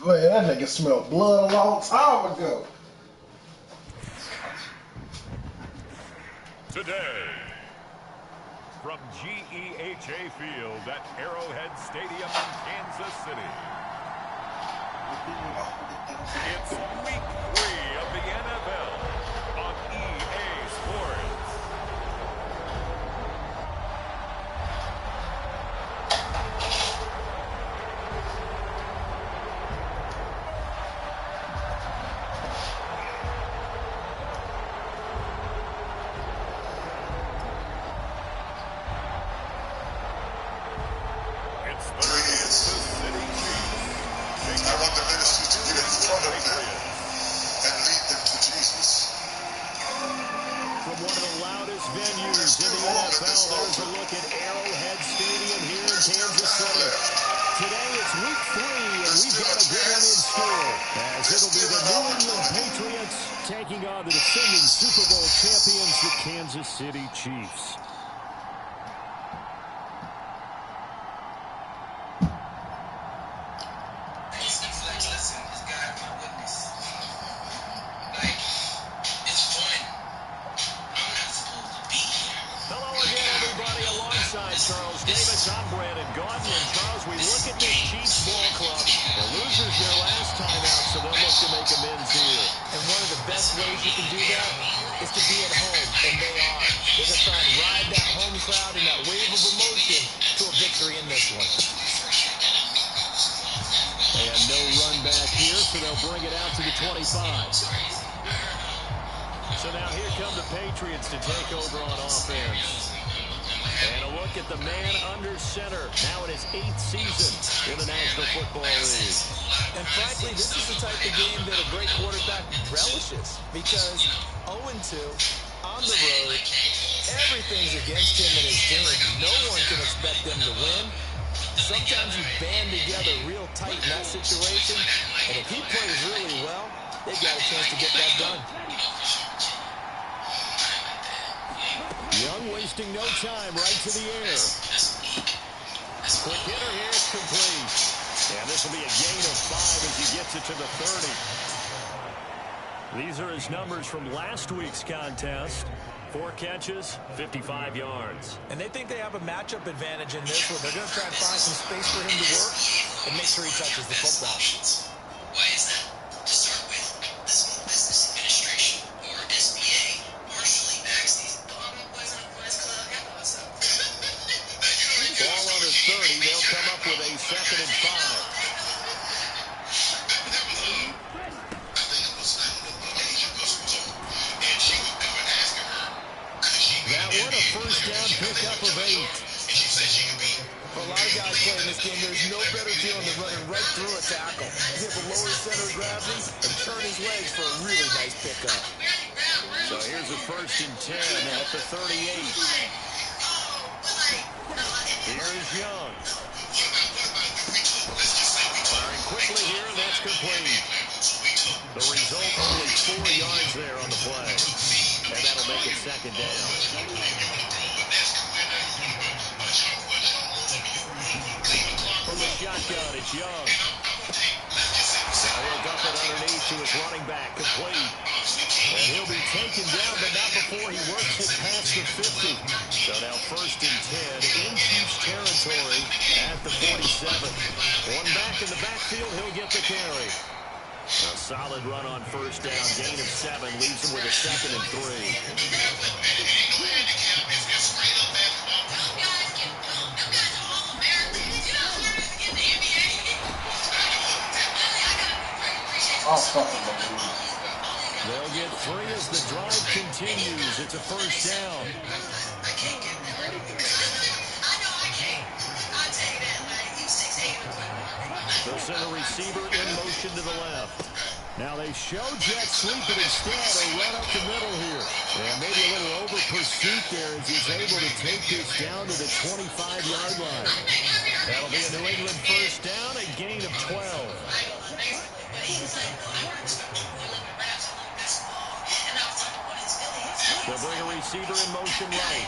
Man, that nigga smelled blood a long time ago. Today, from GEHA Field at Arrowhead Stadium in Kansas City, it's Week 3 of the NFL on EA Sports. Today it's Week 3, and we've got a good one in store, as it'll be the New England Patriots taking on the defending Super Bowl champions, the Kansas City Chiefs. Charles Davis, I'm Brandon Gaudin, and Charles, we look at this Chiefs ball club. The losers their last time out, so they'll look to make amends here. And one of the best ways you can do that is to be at home, and they are. They're going to try and ride that home crowd and that wave of emotion to a victory in this one. And no run back here, so they'll bring it out to the 25. So now here come the Patriots to take over on offense. And a look at the man under center, now in his 8th season in the National Football League. And frankly, this is the type of game that a great quarterback relishes, because 0-2 on the road, everything's against him and his team. No one can expect them to win. Sometimes you band together real tight in that situation, and if he plays really well, they've got a chance to get that done. Young wasting no time, right to the air. Quick hitter here, it's complete. And this will be a gain of 5 as he gets it to the 30. These are his numbers from last week's contest. 4 catches, 55 yards. And they think they have a matchup advantage in this one. They're going to try and find some space for him to work and make sure he touches the football. Why is that? To start with, the Small Business Administration, or SBA, partially backs these ball on the 30, they'll come up with a 2nd and 5. That one, a first down pickup of 8. For a lot of guys playing this game, there's no better feeling than running right through a tackle. Give a lower center of gravity and turn his legs for a really nice pickup. So here's a 1st and 10 at the 38. Here's Young. Firing quickly here, and that's complete. The result, only 4 yards there on the play. And that'll make it 2nd down. From the shotgun, it's Young. Now he'll dump it underneath to his running back, complete. And he'll be taken down, but not before he works it past the 50. So now 1st and 10 in Chiefs territory at the 47. One back in the backfield, he'll get the carry. A solid run on 1st down, gain of 7, leaves him with a 2nd and 3. They'll get 3 as the drive continues. It's a 1st down. They'll send a receiver in motion to the left. Now they show jet sweep, but instead a run up the middle here. And maybe a little over pursuit there as he's able to take this down to the 25-yard line. That'll be a New England 1st down, a gain of 12. They'll bring a receiver in motion right.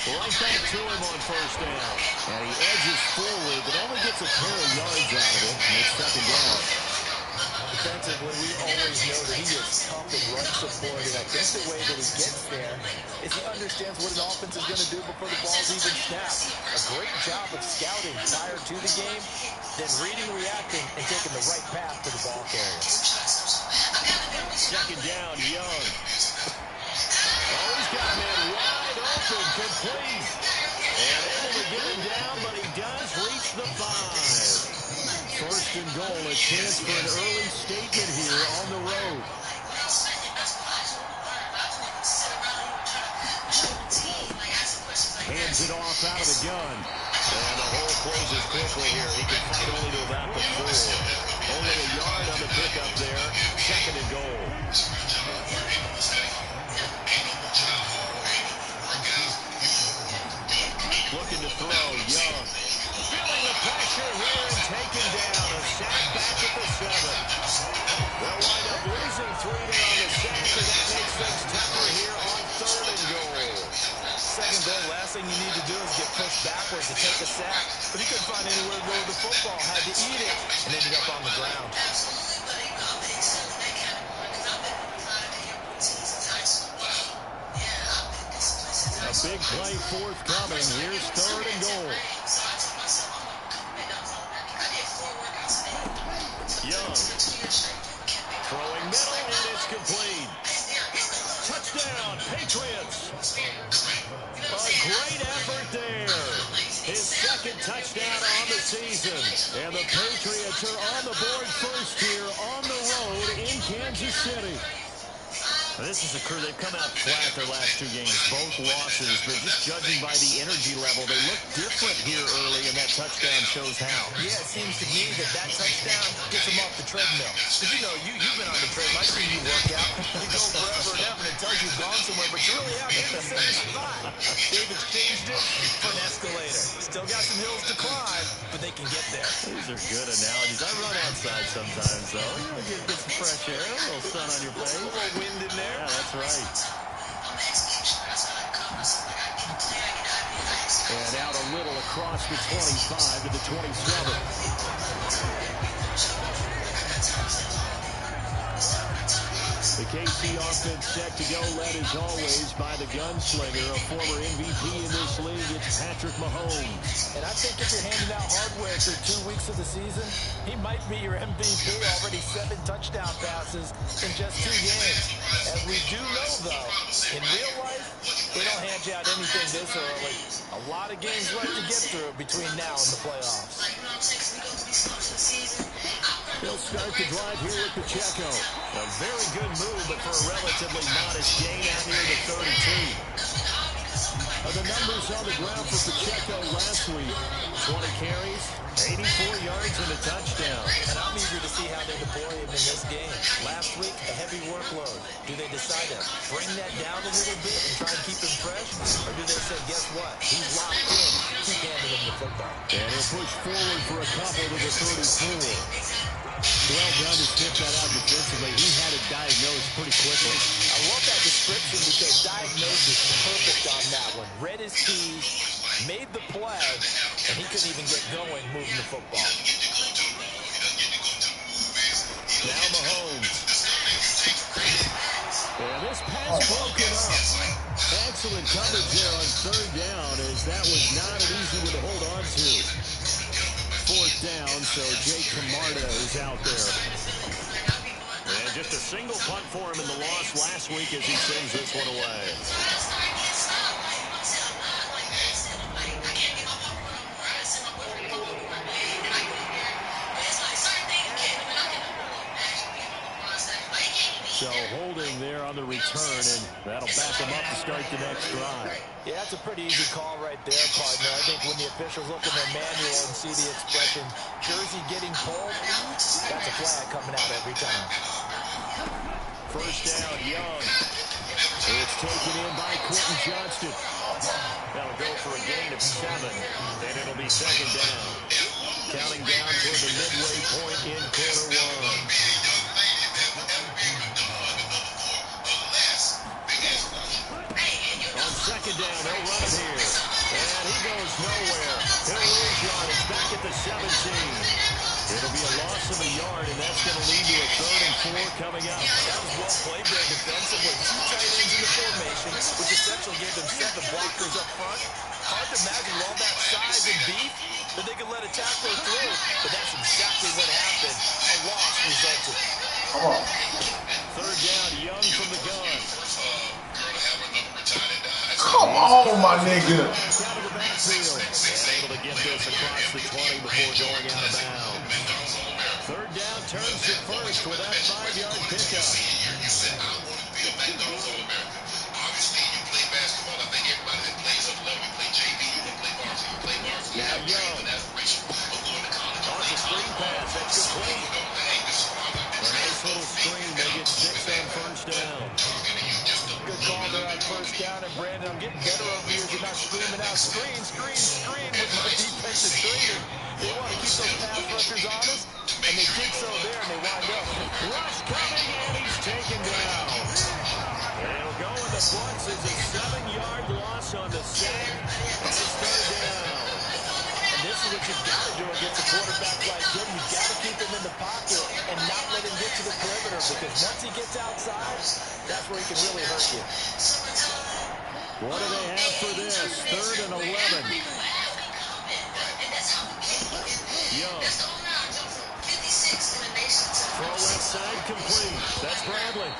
Right back to him on 1st down. And he edges forward, but only gets a pair of yards yards out of it, and it's second down. Defensively, we always know that he is tough and run supported. I think the way that he gets there is he understands what an offense is going to do before the ball's even snapped. A great job of scouting prior to the game, then reading, reacting, and taking the right path to the ball carrier. Second down, Young. Oh, he's got a man wide open, complete. And able to get him down, but he does reach the 5. First and goal, a chance for an early statement here on the road. Hands it off out of the gun. And the hole closes quickly here. He can fight only to about the 4. Only a yard on the pickup there. Second and goal. Looking to throw, Young. Feeling the pressure here and taken down. A sack back at the 7. They'll wind up losing 3 there on the sack, and that makes things tougher here on third and goal. Second goal, last thing you need to do is get pushed backwards to take a sack. But he couldn't find anywhere to go with the football. Had to eat it and ended up on the ground. A big play forthcoming. Here's third and goal. Young. Throwing middle, and it's complete. Touchdown, Patriots. A great effort there. His second touchdown on the season. And the Patriots are on the board first here on the road in Kansas City. This is a crew, they've come out flat their last 2 games, both losses, but just judging by the energy level, they look different here early, and that touchdown shows how. Yeah, it seems to me that touchdown gets them off the treadmill. Because, you know, you've been on the treadmill. I've seen you work out. You go forever and ever, and it tells you you've gone somewhere, but you really haven't in the same spot. They've exchanged it for an escalator. Still got some hills to climb, but they can get there. These are good analogies. I run outside sometimes, though. You know, get some fresh air, a little sun on your face. A little wind in there. Yeah, that's right. And out a little across the 25 to the 27. The KC offense set to go, led as always by the gunslinger, a former MVP in this league. It's Patrick Mahomes. And I think if you're handing out hardware through 2 weeks of the season, he might be your MVP. Already 7 touchdown passes in just 2 games. As we do know, though, in real life, they don't hand you out anything this early. A lot of games left to get through between now and the playoffs. They'll start the drive here with Pacheco. A very good move, but for a relatively modest gain out near the 32. The numbers on the ground for Pacheco last week. 20 carries, 84 yards, and a touchdown. And I'm eager to see how they deploy him in this game. Last week, a heavy workload. Do they decide to bring that down a little bit and try and keep him fresh? Or do they say, guess what? He's locked in. Keep handing him the football. And he'll push forward for a couple to the 34. Well done to snip that out defensively. He had it diagnosed pretty quickly. I love that description because diagnosis is perfect on that one. Read his keys, made the play, and he couldn't even get going moving the football. Now Mahomes. And this pass broken up. Excellent coverage there on third down, as that was not an easy one to hold on to. Fourth down, so Jake Camarda is out there. And just a single punt for him in the loss last week as he sends this one away. So holding there on the return, and that'll back him up to start the next drive. Yeah, that's a pretty easy call right there, partner. I think when the officials look in their manual and see the expression, jersey getting pulled, that's a flag coming out every time. First down, Young. It's taken in by Quentin Johnston. That'll go for a gain of 7, and it'll be second down. Counting down toward the midway point in quarter 1. Second down, they'll run him here. And he goes nowhere. He'll lose yardage back at the 17. that's going to lead to a 3rd and 4 coming up. That was well played there defensively. 2 tight ends in the formation, which essentially gave them 7 blockers up front. Hard to imagine with all that size and beef that they could let a tackler through, but that's exactly what happened. A loss resulted. Come on. 3rd down, Young from the gun. Come on, my nigga. Out of the backfield. And able to get this across the 20 before going out of bounds. 3rd down, turns to first with that 5-yard pickup. Now Young. On the screen pass, that's complete. A nice little screen. They get 6 on 1st down. Good call there on 1st down, and Brandon, I'm getting better over here. You're not screaming out, screen, screen, screen with my defensive screening. They want to keep those pass rushers honest, and they did so there, and they wind up. Rush coming, and he's taken down. It'll go in the books as a 7-yard loss on the sack. It's 3rd down. And this is what you've got to do against a quarterback like him. You've got to keep him in the pocket and not let him get to the perimeter, because once he gets outside, that's where he can really hurt you. What do they have for this? 3rd and 11. Young. Throw left side complete. That's Bradley.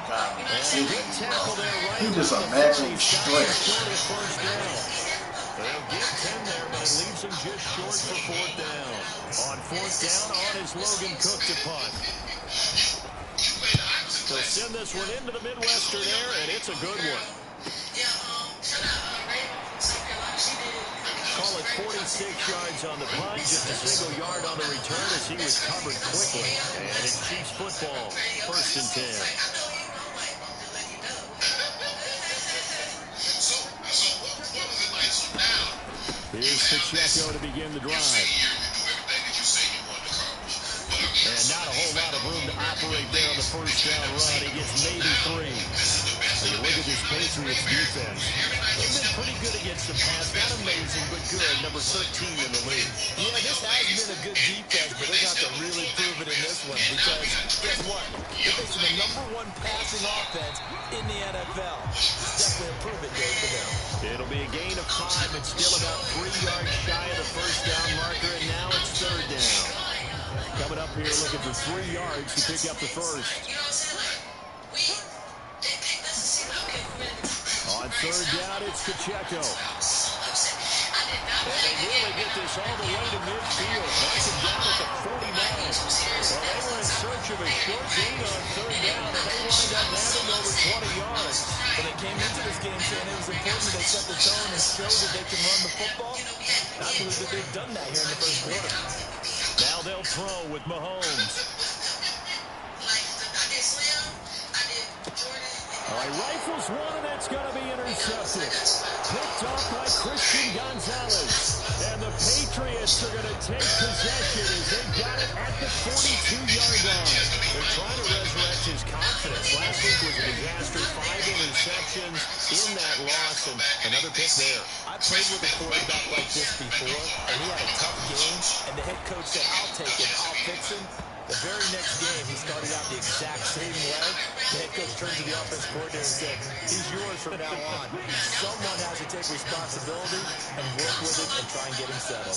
And a good tackle there right. He just a matching strength. They'll get 10 there, but it leaves him just short for 4th down. On 4th down, on is Logan Cook to punt. They'll send this one into the Midwestern air, and it's a good one. Call it 46 yards on the punt, just a single yard on the return as he was covered quickly. And it's Chiefs football, 1st and 10. Here's Pacheco to begin the drive. And not a whole lot of room to operate there on the 1st down run. He gets maybe 3. So you look at this Patriots defense. They've been pretty good against the pass. Not amazing, but good. Number 13 in the league. Yeah, this has been a good defense, but they got to really prove it in this one, because guess what? They're facing the #1 passing offense in the NFL. It's definitely a prove-it day for them. It'll be a gain of 5. It's still about 3 yards shy of the 1st down marker, and now it's 3rd down. Coming up here looking for 3 yards to pick up the 1st. On 3rd down, it's Pacheco. And they really get this all the way to midfield. That's him down at the 49. Well, they were in search of a short gain on 3rd down, and they wind up having over 20 yards. But they came into this game saying it was important that they set the tone and show that they can run the football. I believe that they've done that here in the 1st quarter. Now they'll throw with Mahomes. All right, rifles one, and that's going to be intercepted. Picked off by Christian Gonzalez. And the Patriots are going to take possession as they got it at the 42-yard line. They're trying to resurrect his confidence. Last week was a disaster. 5 interceptions in that loss, and another pick there. I played with a quarterback like this before, and he had a tough game, and the head coach said, I'll take it, I'll fix him. The very next game, he started out the exact same way. The head coach turned to the offense coordinator and said, he's yours from now on. Someone has to take responsibility and work with it and try and get him settled.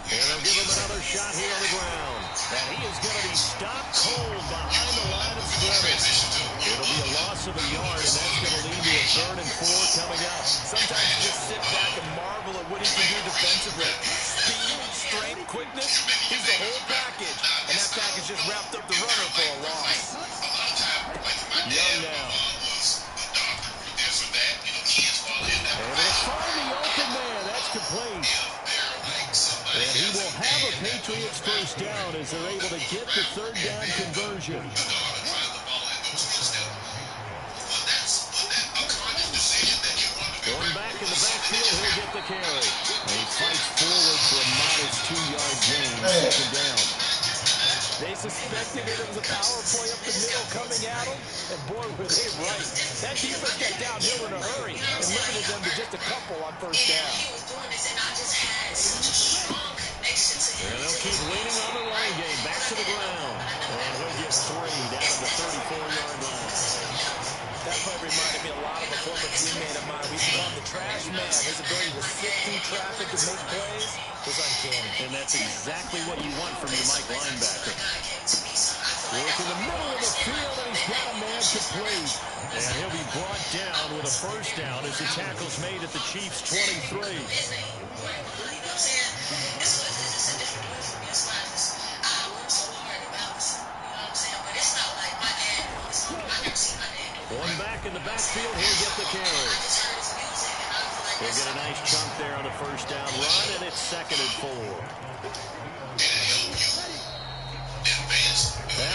And they'll give him another shot here on the ground. And he is going to be stopped cold behind the line of scrimmage. It'll be a loss of a yard, and that's going to lead to a 3rd and 4 coming up. Sometimes you just sit back and marvel at what he can do defensively. Speed, strength, quickness, he's the whole package. And that package just wrapped up the runner for a loss. Young now. And they'll find the open man. That's complete. And he will have a Patriots 1st down as they're able to get the 3rd down conversion. Going back in the backfield, he'll get the carry. And he fights forward for a modest 2-yard gain, 2nd down. They suspected it was a power play up the middle coming at them, and boy, were they right. That defense got downhill in a hurry and limited them to just a couple on 1st down. his ability to sift through traffic and make plays is uncanny. And that's exactly what you want from your Mike linebacker. Work in the middle of the field, and he's got a man complete. And he'll be brought down with a first down as the tackle's made at the Chiefs' 23. One back in the backfield, he'll get the carry. He'll get a nice chunk there on the first down run, and it's 2nd and 4.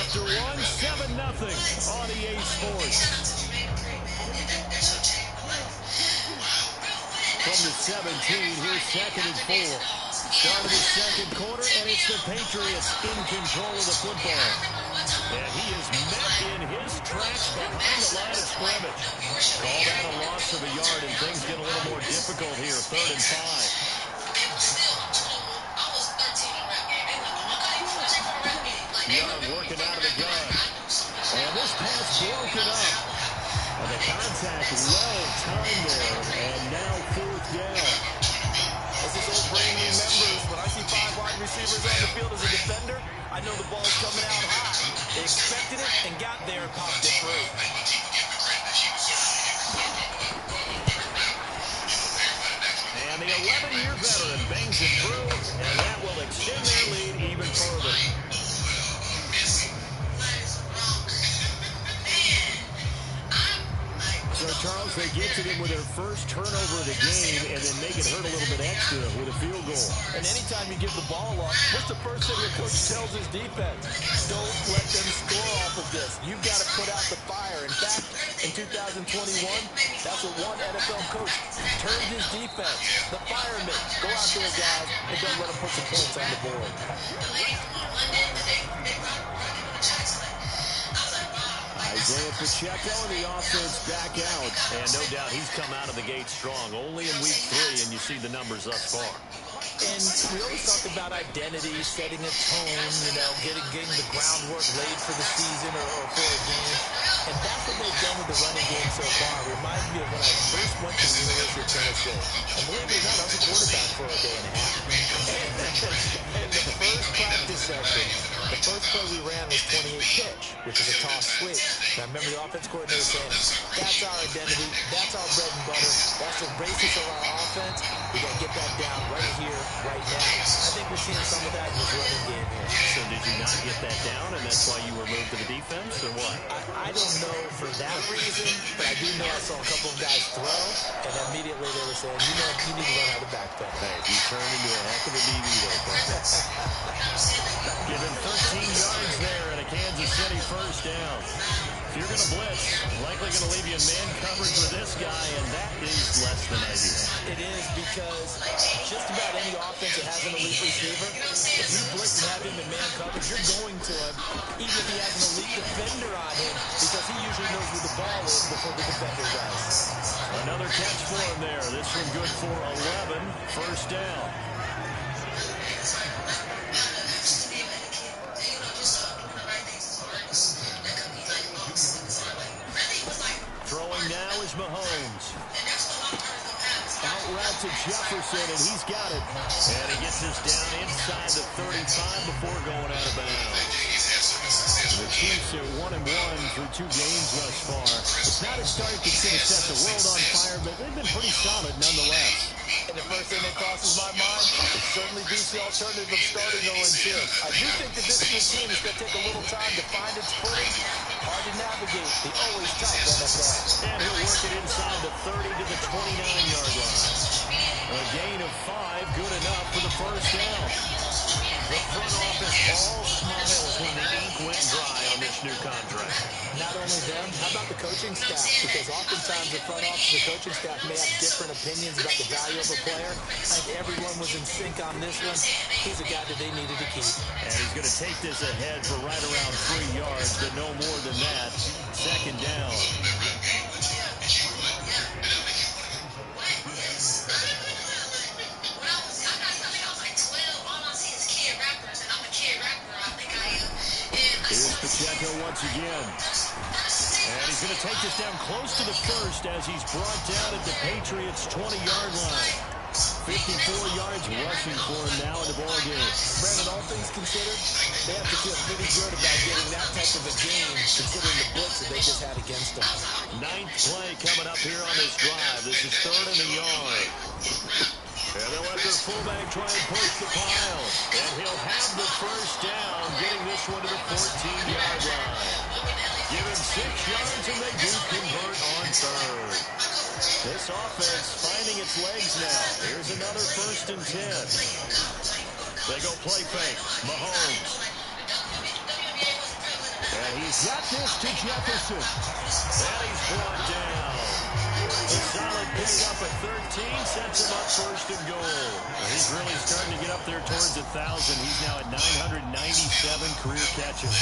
After 7-0 on EA Sports. From the 17, here's 2nd and 4. Start of the second quarter, and it's the Patriots in control of the football. And he is met in his tracks behind the line of scrimmage. Call that a loss of a yard, and things get a little more difficult here. 3rd and 5. Young working out of the gun. And this pass broken up. And the contact well timed there. And now 4th down. As this old brain remembers, when I see 5 wide receivers on the field as a defender, I know the ball's coming out high. They expected it and got there and popped it through. And the 11-year veteran bangs it through, and that will extend their lead even further. So, Charles, they get to them with their first turnover of the game and then make it hurt a little bit extra with a field goal. And anytime you give the ball up, what's the first thing your coach tells his defense? Don't let them score off of this. You've got to put out the fire. In fact, in 2021, that's what one NFL coach turned his defense. The firemen. Go out there, guys, and don't let them put some points on the board. Isaiah Pacheco and the offense back out. And no doubt he's come out of the gate strong. Only in week 3, and you see the numbers thus far. And we always talk about identity, setting a tone, getting the groundwork laid for the season or for a game. And that's what they've done with the running game so far. It reminds me of when I first went to the University of Tennessee. And believe it or not, I was a quarterback for a day and a half. And the first practice session, the first play we ran was 28 pitch, which is a toss sweep. And I remember the offense coordinator saying, that's our identity, that's our bread and butter, that's the basis of our offense. We got to get that down right here, right now. I think we're seeing some of that in this running game here. So did you not get that down, and that's why you were moved to the defense, or what? I don't know for that reason, but I do know I saw a couple of guys throw, and immediately they were saying, you need to learn how to backpedal. Hey, you turned into a heck of a DB there, Bucket. Given 13 yards there and a Kansas City first down. If you're going to blitz, likely going to leave you in man coverage with this guy, and that is less than ideal. It is, because just about any offense that has an elite receiver, if you blitz and have him in man coverage, you're going to him, even if he has an elite defender on him, because he usually knows where the ball is before the defender does. Another catch for him there. This one good for 11. First down. Throwing now is Mahomes. Out route to Jefferson, and he's got it. And he gets this down inside the 35 before going out of bounds. The Chiefs are 1-1 through 2 games thus far. It's not a start that's going to set the world on fire, but they've been pretty solid nonetheless. And the first thing that crosses my mind is certainly beats the alternative of starting 0-2. I do think that this team is going to take a little time to find its footing. Hard to navigate the always tough NFL. And he'll work it inside the 30 to the 29-yard line. A gain of 5, good enough for the first down. The front office all smiles when the ink went dry on this new contract. Not only them, how about the coaching staff? Because oftentimes the front office and the coaching staff may have different opinions about the value of a player. I think everyone was in sync on this one. He's a guy that they needed to keep. And he's going to take this ahead for right around 3 yards, but no more than that. Second down. Here's Pacheco once again. And he's going to take this down close to the first as he's brought down at the Patriots' 20-yard line. 54 yards rushing for him now in the ballgame. Brandon, all things considered, they have to feel pretty good about getting that type of a game, considering the blitz that they just had against them. 9th play coming up here on this drive. This is 3rd and a yard. And they'll let their fullback try and push the pile. And he'll have the first down, getting this one to the 14-yard line. Give him 6 yards, and they do convert on 3rd. This offense finding its legs now. Here's another 1st and 10. They go play fake. Mahomes. And he's got this to Jefferson. And he's brought down. A solid pick up at 13 sets him up 1st and goal. He's really starting to get up there towards 1,000. He's now at 997 career catches.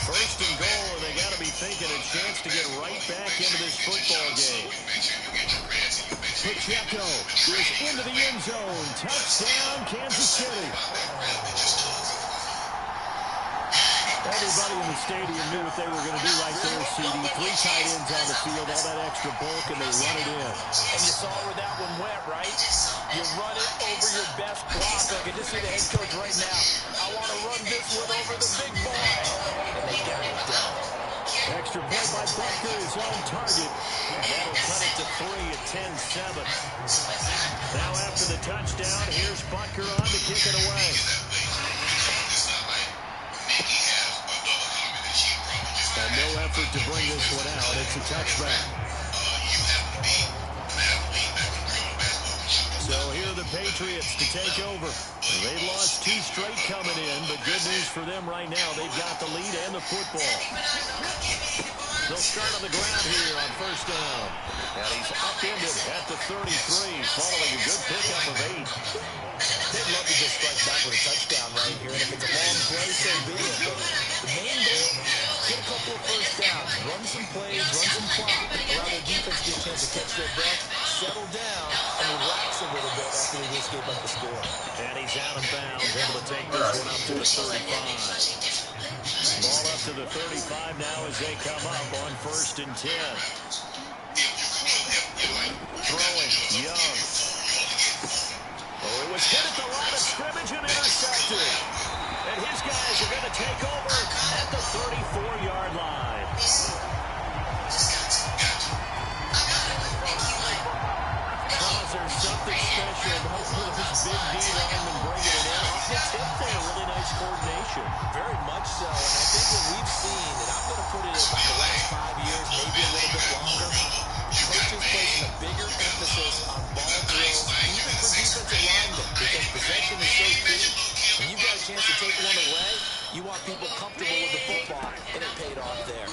1st and goal, and they got to be thinking a chance to get right back into this football game. Pacheco is into the end zone. Touchdown, Kansas City. Everybody in the stadium knew what they were going to do right there, CD. 3 tight ends on the field, all that extra bulk, and they run it in. And you saw where that one went, right? You run it over your best block. I can just see the head coach right now. I want to run this one over the big boy. And they got it done. Extra play by Butker is on target. And that'll cut it to 3 at 10-7. Now after the touchdown, here's Butker on to kick it away. And no effort to bring this one out. It's a touchback. So here are the Patriots to take over. They've lost 2 straight coming in, but good news for them right now. They've got the lead and the football. They'll start on the ground here on 1st down. And he's upended at the 33, following a good pickup of 8. They'd love to just strike back with a touchdown right here. And if it's a long play, so be it. But the main goal, get a couple of 1st downs. Run some plays, run some clock. Allow their defense to get a chance to catch their breath, settle down, and relax a little bit after they just gave up the score. And he's out of bounds, able to take this one up to the 35. Ball up to the 35 now as they come up on 1st and 10. Throwing, Young. Oh, it was hit at the line of scrimmage and intercepted. And his guys are going to take over at the 34-yard line. There's something special about this big D lineman bringing it in. Off the tip there, really nice coordination. Very much so, and I think what we've seen, and I'm going to put it in about the last 5 years, maybe a little bit longer, coaches placing a bigger emphasis on ball drills, even for defensive linemen, because possession is so key. When you've got a chance to take one away, you want people comfortable with the football, and it paid off there.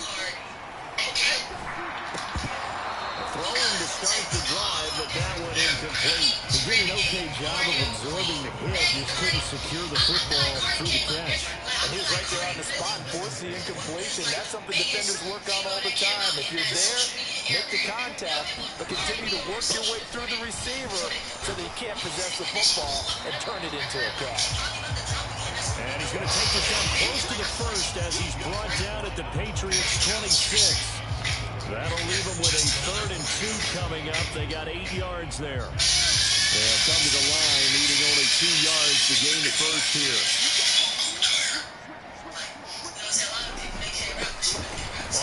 Throwing to start the drive, but that one incomplete. He did an okay job of absorbing the hit, just couldn't secure the football through the catch. And he was right there on the spot and forced the incompletion. That's something defenders work on all the time. If you're there, make the contact, but continue to work your way through the receiver so that you can't possess the football and turn it into a catch. And he's going to take this down close to the first as he's brought down at the Patriots' 26. That'll leave them with a 3rd and 2 coming up. They got 8 yards there. They'll come to the line, needing only 2 yards to gain the first here.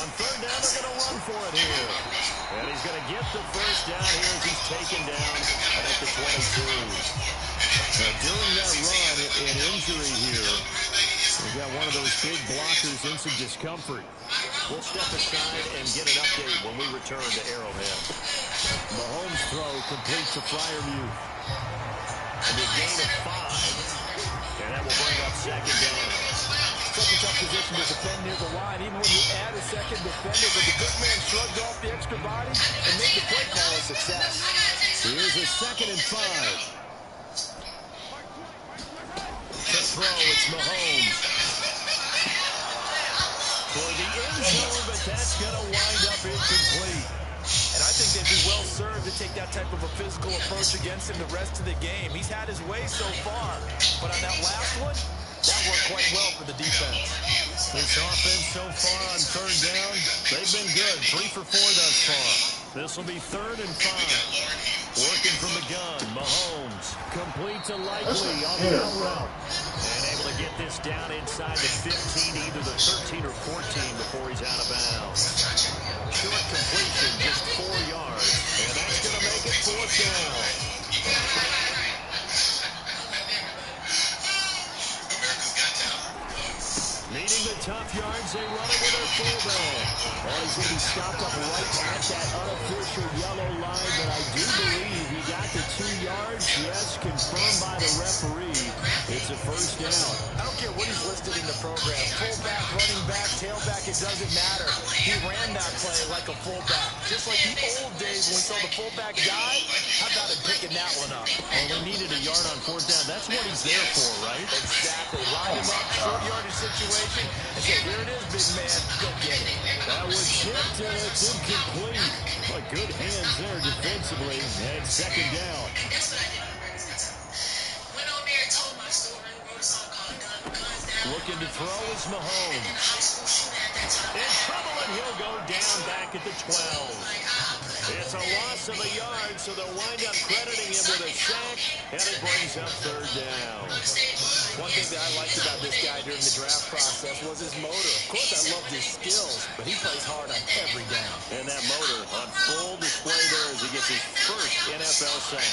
On 3rd down, they're going to run for it here. And he's going to get the first down here as he's taken down at the 22. Now, during that run, an injury here. We've got one of those big blockers in some discomfort. We'll step aside and get an update when we return to Arrowhead. Mahomes' throw complete to Freiermuth. And a gain of 5. And that will bring up 2nd down. Such a tough position to defend near the line, even when you add a second defender. But the big man shrugged off the extra body and made the play call a success. Here's a 2nd and 5. To throw, it's Mahomes. For the end zone, but that's going to wind up incomplete. And I think they'd be well served to take that type of a physical approach against him the rest of the game. He's had his way so far, but on that last one, that worked quite well for the defense. This offense so far on third down, they've been good. 3 for 4 thus far. This will be 3rd and 5. Working from the gun, Mahomes complete to Likely on the out route. And able to get this down inside the 15, either the 13 or 14 before he's out of bounds. Short completion, just 4 yards. And that's going to make it 4th down. Needing the tough yards, they run it with their fullback. And he's going to be stopped up right at that unofficial yellow line, but I do believe he got the 2 yards. Yes, confirmed by the referee. It's a 1st down. I don't care what he's listed in the program. Fullback, running back, tailback, it doesn't matter. He ran that play like a fullback. Just like the old days when we saw the fullback dive. How about him picking that one up? Well, they needed a yard on 4th down. That's what he's there for, right? Exactly. Line him up, short yardage situation, and say, here it is, big man. Go get it. That was tipped, and it's incomplete. But good hands there defensively. And 2nd down. Looking to throw is Mahomes. In trouble, and he'll go down back at the 12. It's a loss of a yard, so they'll wind up crediting him with a sack, and it brings up 3rd down. One thing that I liked about this guy during the draft process was his motor. Of course, I loved his skills, but he plays hard on every down. And that motor on full display there as he gets his first NFL sack.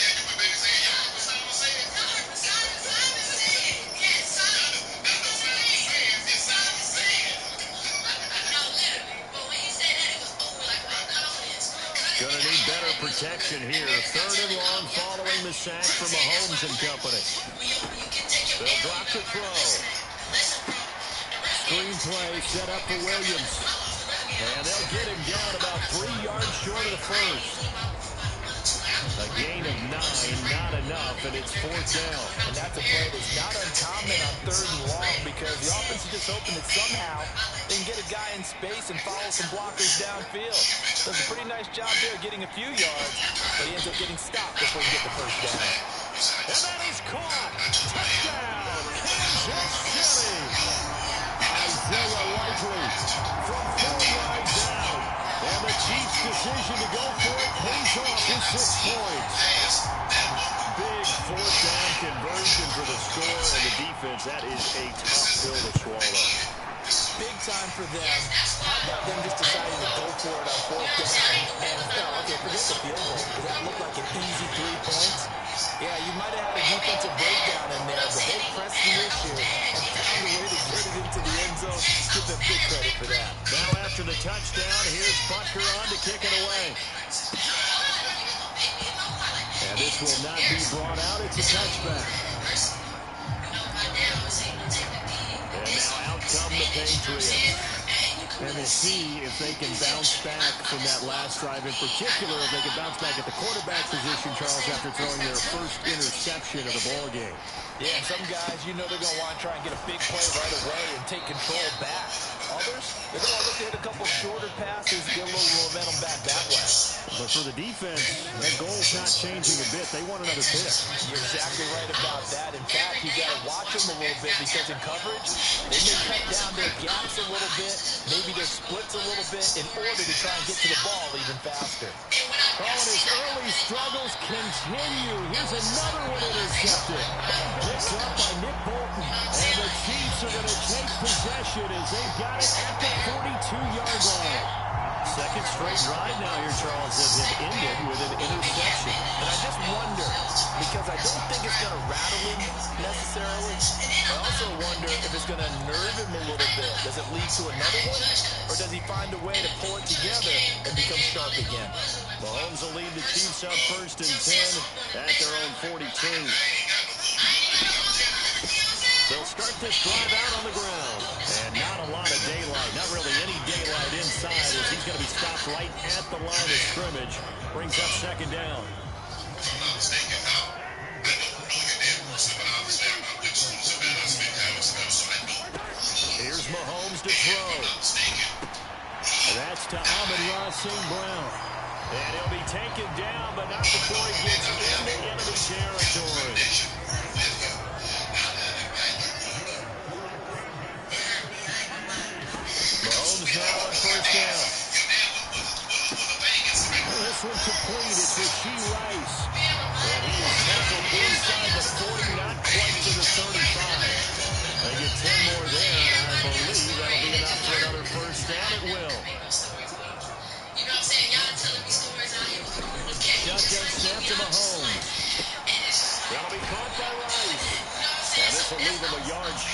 Going to need better protection here. 3rd and long following the sack from Mahomes and company. They'll drop to throw. Screenplay set up for Williams. And they'll get him down about 3 yards short of the 1st. A gain of 9, not enough, and it's 4th down. And that's a play that's not uncommon on 3rd and long because the offense is just hoping that somehow they can get a guy in space and follow some blockers downfield. Does a pretty nice job there getting a few yards, but he ends up getting stopped before he gets the 1st down. And that is caught. Touchdown, Kansas City. Isaiah Likely from 4 yards out. And the Chiefs' decision to go for it pays off with 6 points. Big 4th down conversion for the score, and the defense, that is a tough pill to swallow. Big time for them. How about them just deciding to go for it on 4th down? And, okay, forget the field goal. Does that look like an easy 3 points? Yeah, you might have had a defensive breakdown in there, but they pressed the issue and found a way to get it into the end zone. Give them big credit for that. Now after the touchdown, here's Butker on to kick it away. And this will not be brought out. It's a touchback. And now out come the Patriots. And we'll see if they can bounce back from that last drive. In particular, if they can bounce back at the quarterback position, Charles, after throwing their first interception of the ballgame. Yeah, some guys, you know they're going to want to try and get a big play right away and take control back. Others, they're going to look to hit a couple shorter passes, get a little momentum back that way. But for the defense, that goal's not changing a bit. They want another pick. You're exactly right about that. In fact, you got to watch them a little bit because in coverage, they may cut down their gaps a little bit, maybe their splits a little bit in order to try and get to the ball even faster. Oh, and his early struggles continue. Here's another one intercepted. Picked up by Nick Bolton. And the Chiefs are going to take possession as they've got it at the 42-yard line. Second straight drive now here, Charles, as it ended with an interception. And I just wonder, because I don't think it's going to rattle him necessarily. I also wonder if it's going to nerve him a little bit. Does it lead to another one? Or does he find a way to pull it together and become sharp again? Mahomes will lead the Chiefs up 1st and 10 at their own 42. They'll start this drive out on the ground. And not a lot of daylight. Not really any daylight inside as he's going to be stopped right at the line of scrimmage. Brings up 2nd down. Here's Mahomes to throw. That's to Amon-Ra St. Brown. And he'll be taken down, but not before he gets into enemy territory.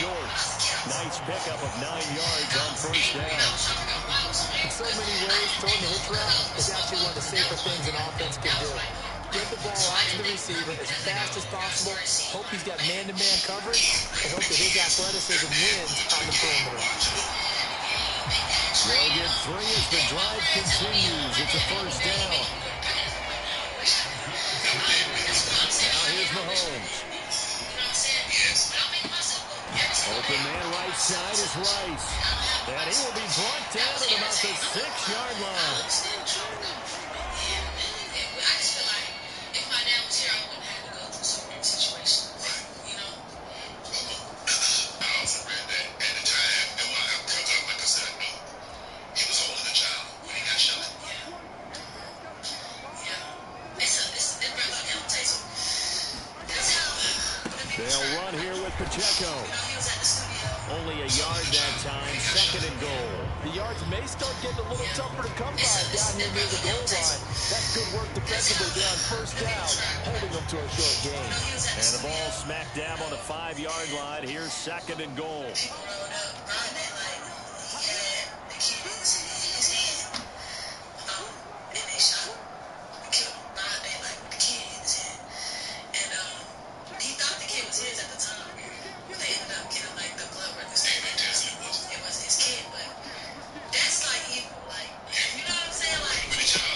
short. Nice pickup of 9 yards on first down. In so many ways, throwing the hitch route is actually one of the safer things an offense can do. Get the ball out to the receiver as fast as possible, hope he's got man-to-man coverage, and hope that his athleticism wins on the perimeter. They'll get 3 as the drive continues. It's a first down. Now here's Mahomes. Open man right side is Rice. And he will be brought down at about the 6-yard line. They'll run here with Pacheco. Only a yard that time, 2nd and goal. The yards may start getting a little tougher to come by down here near the goal line. That's good work defensively there on first down, holding them to a short gain. And the ball smacked down on the 5-yard line. Here's 2nd and goal.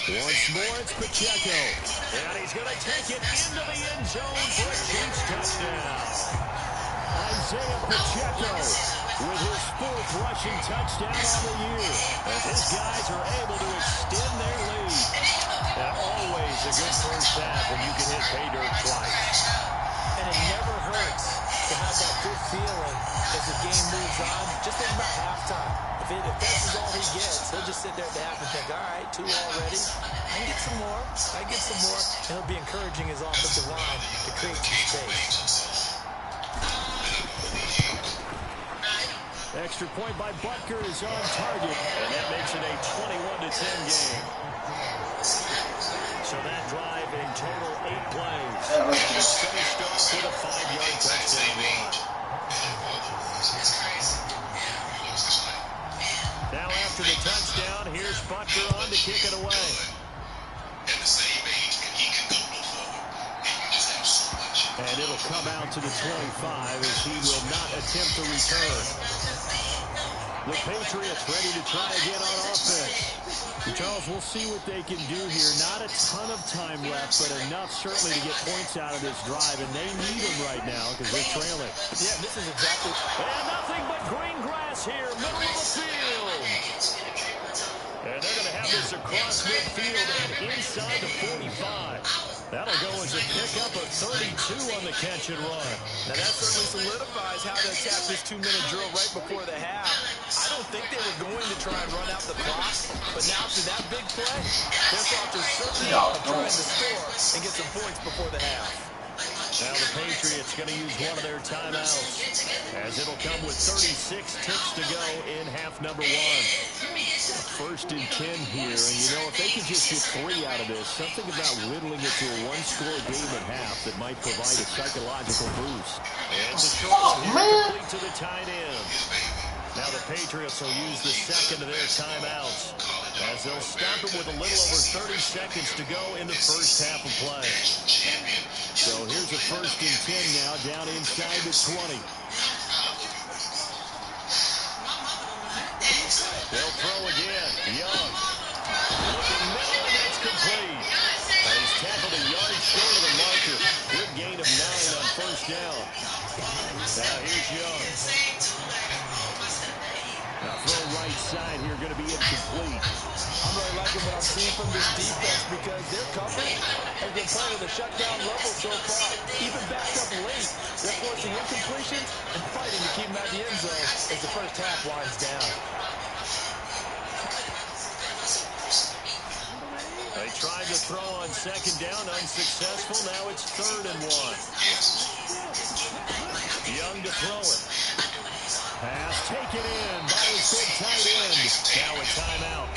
Once more, it's Pacheco. And he's going to take it into the end zone for a Chiefs touchdown. Isaiah Pacheco with his 4th rushing touchdown on the year. As his guys are able to extend their lead. And always a good first half when you can hit pay dirt twice. And it never hurts to have that good feeling as the game moves on. Just think about halftime. If this is all he gets, he'll just sit there at the half and think, all right, 2 already. I can get some more. I can get some more. And he'll be encouraging his offensive line to create some space. Extra point by Butker is on target, and that makes it a 21-10 game. So that drive in total 8 plays. And it's finished off with a 5-yard touchdown run. Now after the touchdown, here's Butker on to kick it away. And it'll come out to the 25 as he will not attempt to return. The Patriots ready to try again on offense. Charles, we'll see what they can do here. Not a ton of time left, but enough certainly to get points out of this drive, and they need them right now because they're trailing. Yeah, this is exactly... And nothing but green grass here, middle of the field. And they're going to have this across midfield and inside the 45. That'll go as a pickup of 32 on the catch and run. Now that certainly solidifies how to attack this 2-minute drill right before the half. I don't think they were going to try and run out the clock, but now after that big play, their thoughts are certainly of trying to score and get some points before the half. Now the Patriots going to use one of their timeouts as it'll come with 36 ticks to go in half number 1. 1st and 10 here, and you know, if they could just get 3 out of this, something about whittling it to a 1-score game at half that might provide a psychological boost. And the short complete to the tight end. Now the Patriots will use the 2nd of their timeouts as they'll stop it with a little over 30 seconds to go in the first half of play. So here's a 1st and 10 now down inside the 20. They'll throw again. Young. Looking middle, and that's complete. And he's tackled a yard short of the marker. Good gain of 9 on first down. Now here's Young. Now throw right side here, going to be incomplete. I'm really liking what I'm seeing from this defense because their coverage has been playing at a shutdown level so far. Even backed up late, they're forcing incompletions and fighting to keep them out of the end zone as the first half winds down. They tried to throw on 2nd down, unsuccessful. Now it's 3rd and 1. Young to throw it. Pass taken in by his big tight end. Now a timeout.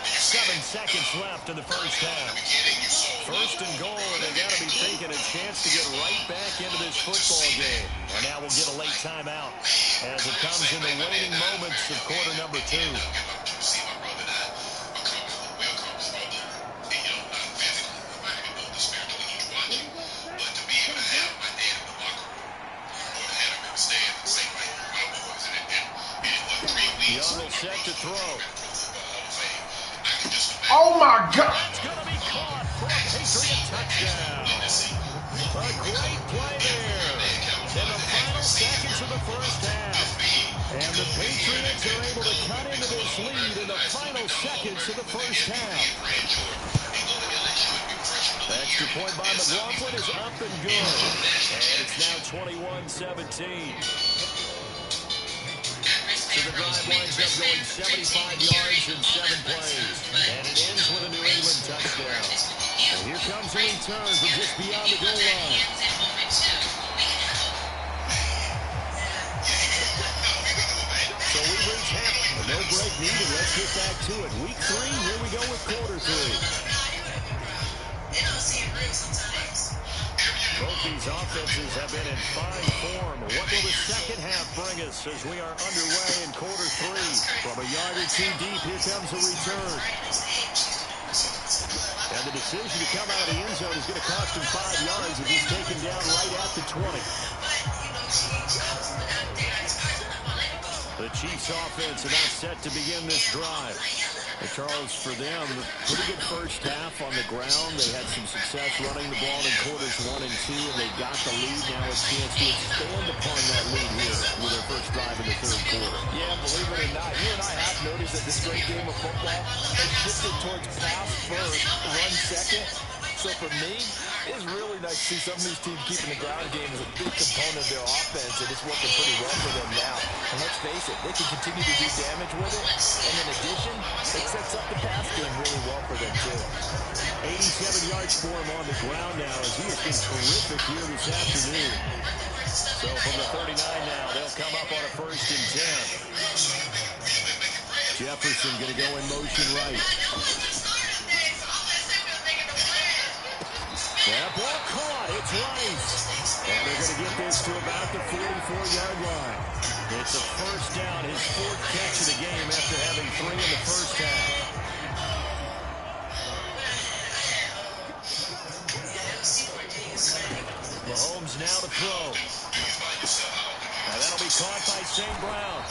7 seconds left in the first half. First and goal, and they got to be taking a chance to get right back into this football game. And now we'll get a late timeout as it comes in the waning moments of quarter number 2. Young will set to throw. Oh, my God. It's going to be caught for a Patriot touchdown. A great play there in the final seconds of the first half. And the Patriots are able to cut into this lead in the final seconds of the first half. Extra point by McLaughlin is up and good. And it's now 21-17. So the drive winds up going 75 yards in 7 plays. And it ends with a New England touchdown. And here comes a return from just beyond the goal line. So we reach half. No break needed. Let's get back to it. Week 3, here we go with quarter 3. Both these offenses have been in fine form. What will the second half bring us as we are underway in quarter 3? From a yard or 2 deep, here comes the return. And the decision to come out of the end zone is going to cost him 5 yards if he's taken down right at the 20. The Chiefs offense about set to begin this drive. And Charles, for them, pretty good first half on the ground. They had some success running the ball in quarters 1 and 2, and they got the lead. Now a chance to expand upon that lead here with their first drive in the third quarter. Yeah, believe it or not, you and I have noticed that this great game of football has shifted towards pass first, run second. So for me, it's really nice to see some of these teams keeping the ground game as a big component of their offense, and it's working pretty well for them now. And let's face it, they can continue to do damage with it. And in addition, it sets up the pass game really well for them, too. 87 yards for him on the ground now as he has been terrific here this afternoon. So from the 39 now, they'll come up on a 1st and 10. Jefferson going to go in motion right. That ball caught. It's Rice. And they're going to get this to about the 44-yard line. It's a first down, his 4th catch of the game after having 3 in the first half. Mahomes now to throw. And that'll be caught by St. Brown.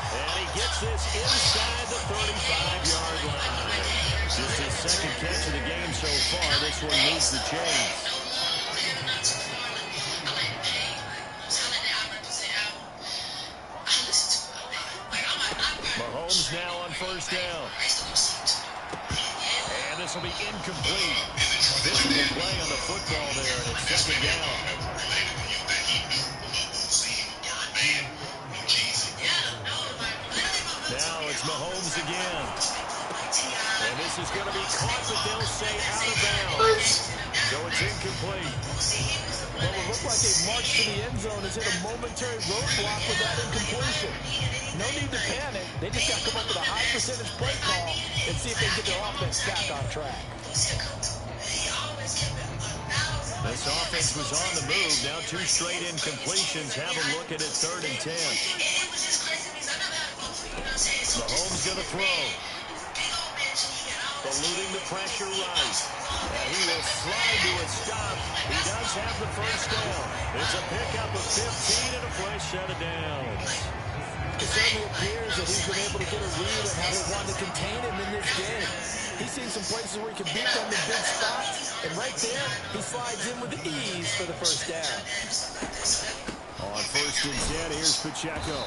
And he gets this inside the 35-yard line. Just his 2nd catch of the game so far. This one moves the chains. Mahomes now on 1st down. And this will be incomplete. Physical play on the football there, and it's 2nd down. Now it's Mahomes again. And this is going to be caught, but they'll say out of bounds. So it's incomplete. Well, it looked like they marched to the end zone. It's hit a momentary roadblock with that incompletion. No need to panic. They just got to come up with a high percentage play call and see if they can get their offense back on track. This offense was on the move. Now 2 straight incompletions. Have them looking at 3rd and 10. Mahomes going to throw. Eluding the pressure right. And he will slide to a stop. He does have the first down. It's a pickup of 15 and a fresh set of downs. It certainly appears that he's been able to get a read on how they want to contain him in this game. He's seen some places where he can beat them in big spots, and right there, he slides in with ease for the first down. On 1st and 10, here's Pacheco.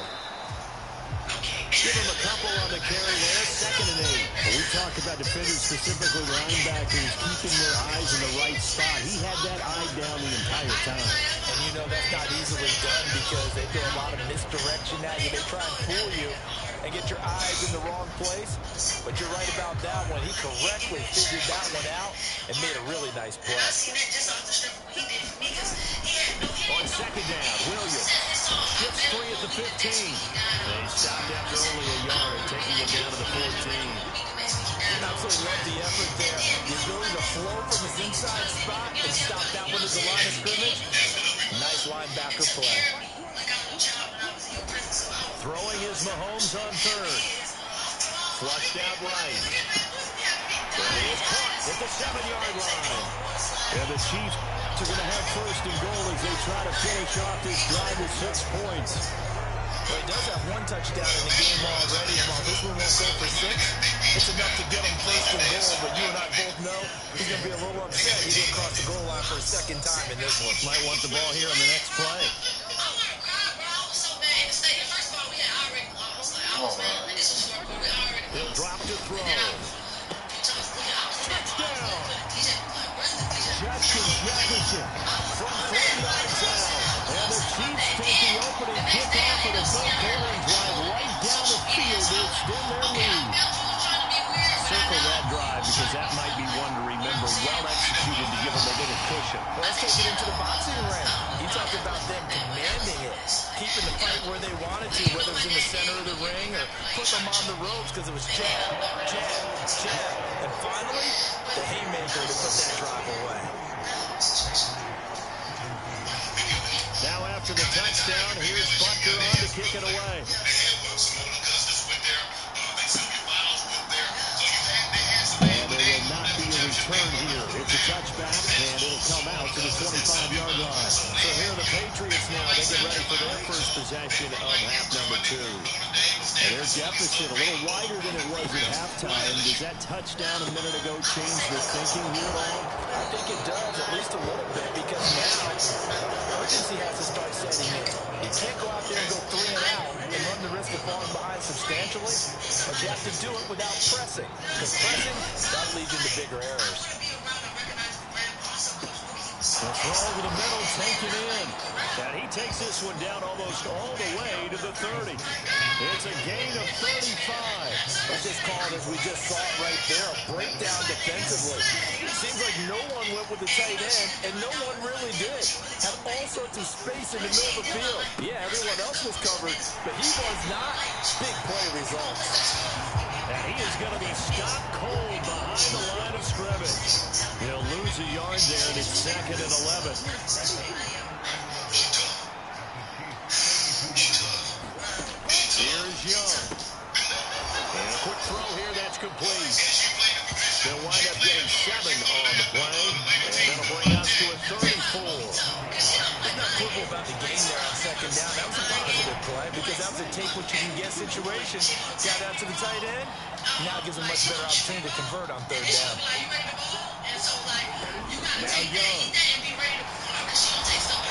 Give him a couple on the carry there, 2nd and 8. Well, we talk about defenders, specifically linebackers, keeping their eyes in the right spot. He had that eye down the entire time. And you know that's not easily done because they throw a lot of misdirection at you. They try and fool you and get your eyes in the wrong place. But you're right about that one. He correctly figured that one out and made a really nice play. On 2nd down, Williams gets 3 at the 15. They stopped after only a yard, taking him down to the 14. Absolutely love the effort there. The ability to flow from his inside spot and stop that one at the line of scrimmage. Nice linebacker play. Throwing is Mahomes on third. Flushed out right. And he is caught at the 7-yard line. And the Chiefs are going to have first and goal as they try to finish off this drive with 6 points. Well, he does have 1 touchdown in the game already, and while this one won't go for 6, it's enough to get him first and goal, but you and I both know he's going to be a little upset he didn't cross the goal line for a second time in this one. Might want the ball here on the next play. He'll drop to throw. Touchdown! Jefferson from 40 yards out. And the Chiefs take the opening kickoff of the third quarter and drive right down the field to extend their lead. Circle that drive because that might be one to remember. Well executed to give them a little cushion. Well, let's take it into the boxing ring. You talked about them commanding it, keeping the fight where they wanted to, whether it was in the center of the ring or put them on the ropes because it was jab, jab, jab. And finally, the haymaker to put that drive away. Now after the touchdown, here's Butker on to kick it away. And there will not be a return here. It's a touchback, and it'll come out to the 25-yard line. So here are the Patriots now. They get ready for their first possession of half number 2. And there's Jefferson, a little wider than it was at halftime. Does that touchdown a minute ago change the thinking here at all? I think it does, at least a little bit, because now urgency has to start setting in. You can't go out there and go 3 and out and run the risk of falling behind substantially, but you have to do it without pressing. Because pressing, that leads into bigger errors. The throw over the middle, taken in. And he takes this one down almost all the way to the 30. It's a gain of 35. Let's just call it as we just saw it right there, a breakdown defensively. It seems like no one went with the tight end, and no one really did. Had all sorts of space in the middle of the field. Yeah, everyone else was covered, but he was not. Big play results. And he is going to be stopped cold behind the line of scrimmage. He'll lose a yard there, and it's 2nd and 11. Here's Young. And a quick throw here, that's complete. They'll wind up getting 7 on the play, and that'll bring us to a 34. There's not quibble about the game there on 2nd down. That was a positive play because that was a take what you can get situation. Got out to the tight end. Now gives a much better opportunity to convert on 3rd down. Now Young.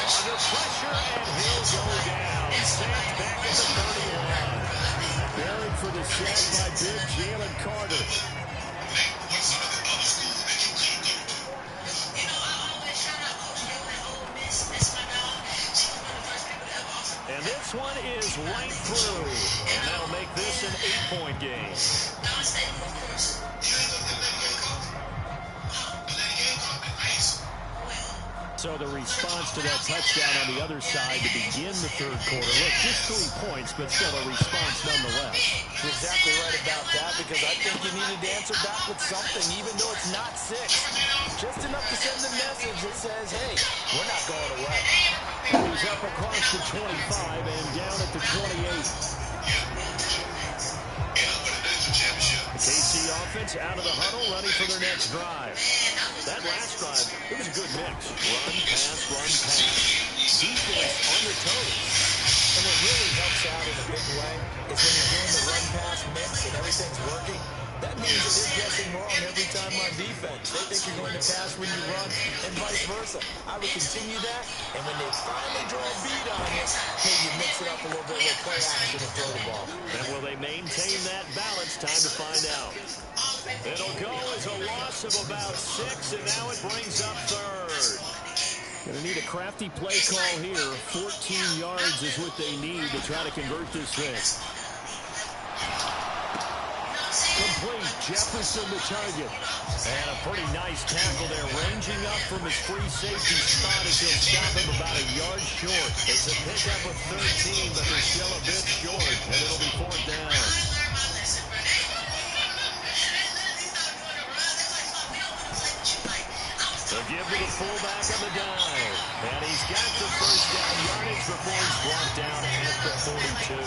Under pressure, and he'll go down. Sacked back at the 31. Buried for the sack by big Jalen Carter. And this one is right through. And that'll make this an 8-point game. So the response to that touchdown on the other side to begin the 3rd quarter. Look, just 3 points, but still a response nonetheless. You're exactly right about that because I think you needed to answer back with something, even though it's not 6. Just enough to send the message that says, hey, we're not going away. He's up across the 25 and down at the 28. The KC offense out of the huddle, ready for their next drive. That last drive, it was a good mix. Run, pass, defense on their toes. And what really helps out in a big way is when you're doing the run-pass mix and everything's working. That means that they're guessing wrong every time on defense. They think you're going to pass when you run and vice versa. I would continue that, and when they finally draw a beat on you, maybe you mix it up a little bit with play action and throw the ball. And will they maintain that balance? Time to find out. It'll go as a loss of about 6, and now it brings up 3rd. Going to need a crafty play call here. 14 yards is what they need to try to convert this thing. Complete. Jefferson the target. And a pretty nice tackle there. Ranging up from his free safety spot as he'll stop him about a yard short. It's a pickup of 13, but they're still a bit short. And it'll be 4th down. to the fullback on the dive. And he's got the first down yardage before he's brought down at the 42.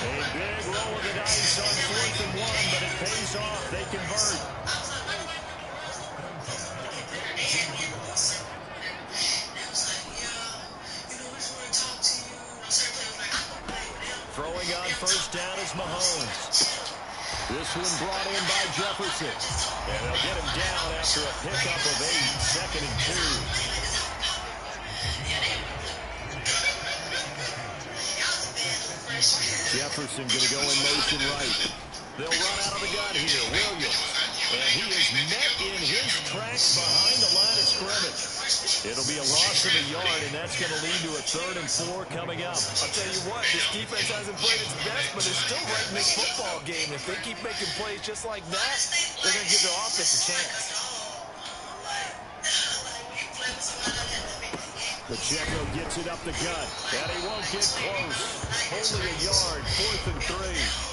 A big roll of the dice on 4th and 1, but it pays off. They convert. Throwing on first down is Mahomes. This one brought in by Jefferson. And they'll get him down after a pickup of 8, 2nd and 2. Jefferson going to go in motion right. They'll run out of the gun here. Williams. And he is met in his tracks behind the line of scrimmage. It'll be a loss of a yard, and that's going to lead to a 3rd and 4 coming up. I'll tell you what, this defense hasn't played its best, but they're still right in this football game. If they keep making plays just like that, they're going to give their offense a chance. Pacheco gets it up the gut, and he won't get close. Only a yard, 4th and 3.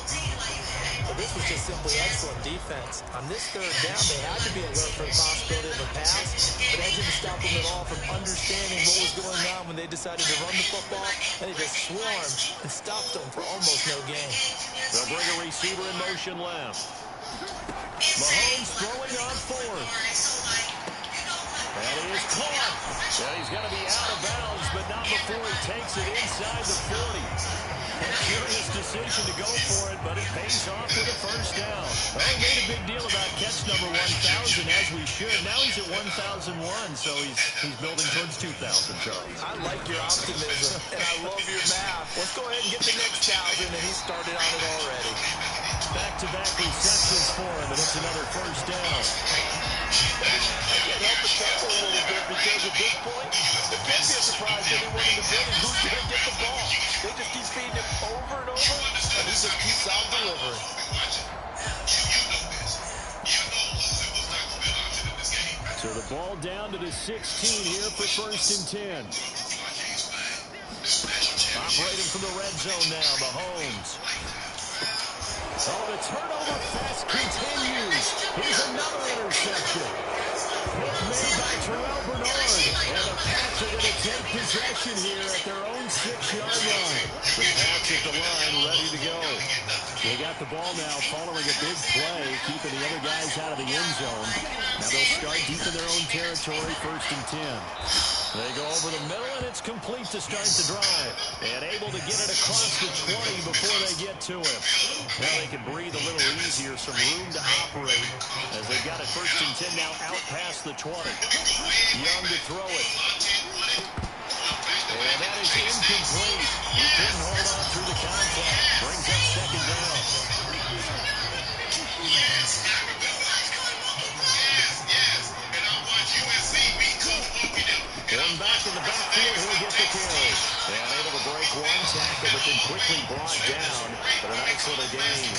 Well, this was just simply excellent defense. On this 3rd down, they had to be alert for the possibility of a pass, but that didn't stop them at all from understanding what was going on when they decided to run the football, and they just swarmed and stopped them for almost no gain. They'll bring a receiver in motion left. Mahomes throwing on 4th. And he is caught. And he's going to be out of bounds, but not before he takes it inside the 40. A curious decision to go for it, but it pays off with a first down. Well, we made a big deal about catch number 1,000, as we should. Now he's at 1,001, so he's building towards 2,000, Charles. I like your optimism, and I love your math. Let's go ahead and get the next 1,000, and he started on it already. Back-to-back receptions for him, and it's another first down. I can't help but chuckle a little bit because at this point, it can't be a surprise to anyone in the building who's going to get the ball. They just keep feeding him over and over, and he just keeps out delivering. So the ball down to the 16 here for 1st and 10. Operating from the red zone now, Mahomes. Oh, the turnover fest continues. Here's another interception. Pick made by Terrell Bernard. And the Pats are going to take possession here at their own 6-yard line. The Pats at the line, ready to go. They got the ball now following a big play, keeping the other guys out of the end zone. Now they'll start deep in their own territory, 1st and 10. They go over the middle, and it's complete to start the drive. And able to get it across the 20 before they get to him. Now they can breathe a little easier, some room to operate, as they've got it 1st and 10 now out past the 20. Young to throw it. And that is incomplete. He couldn't hold on through the contact. Brings up 2nd down. One back in the backfield, he'll get the carry. And able to break one tackle, but then quickly brought down. But a nice little gain.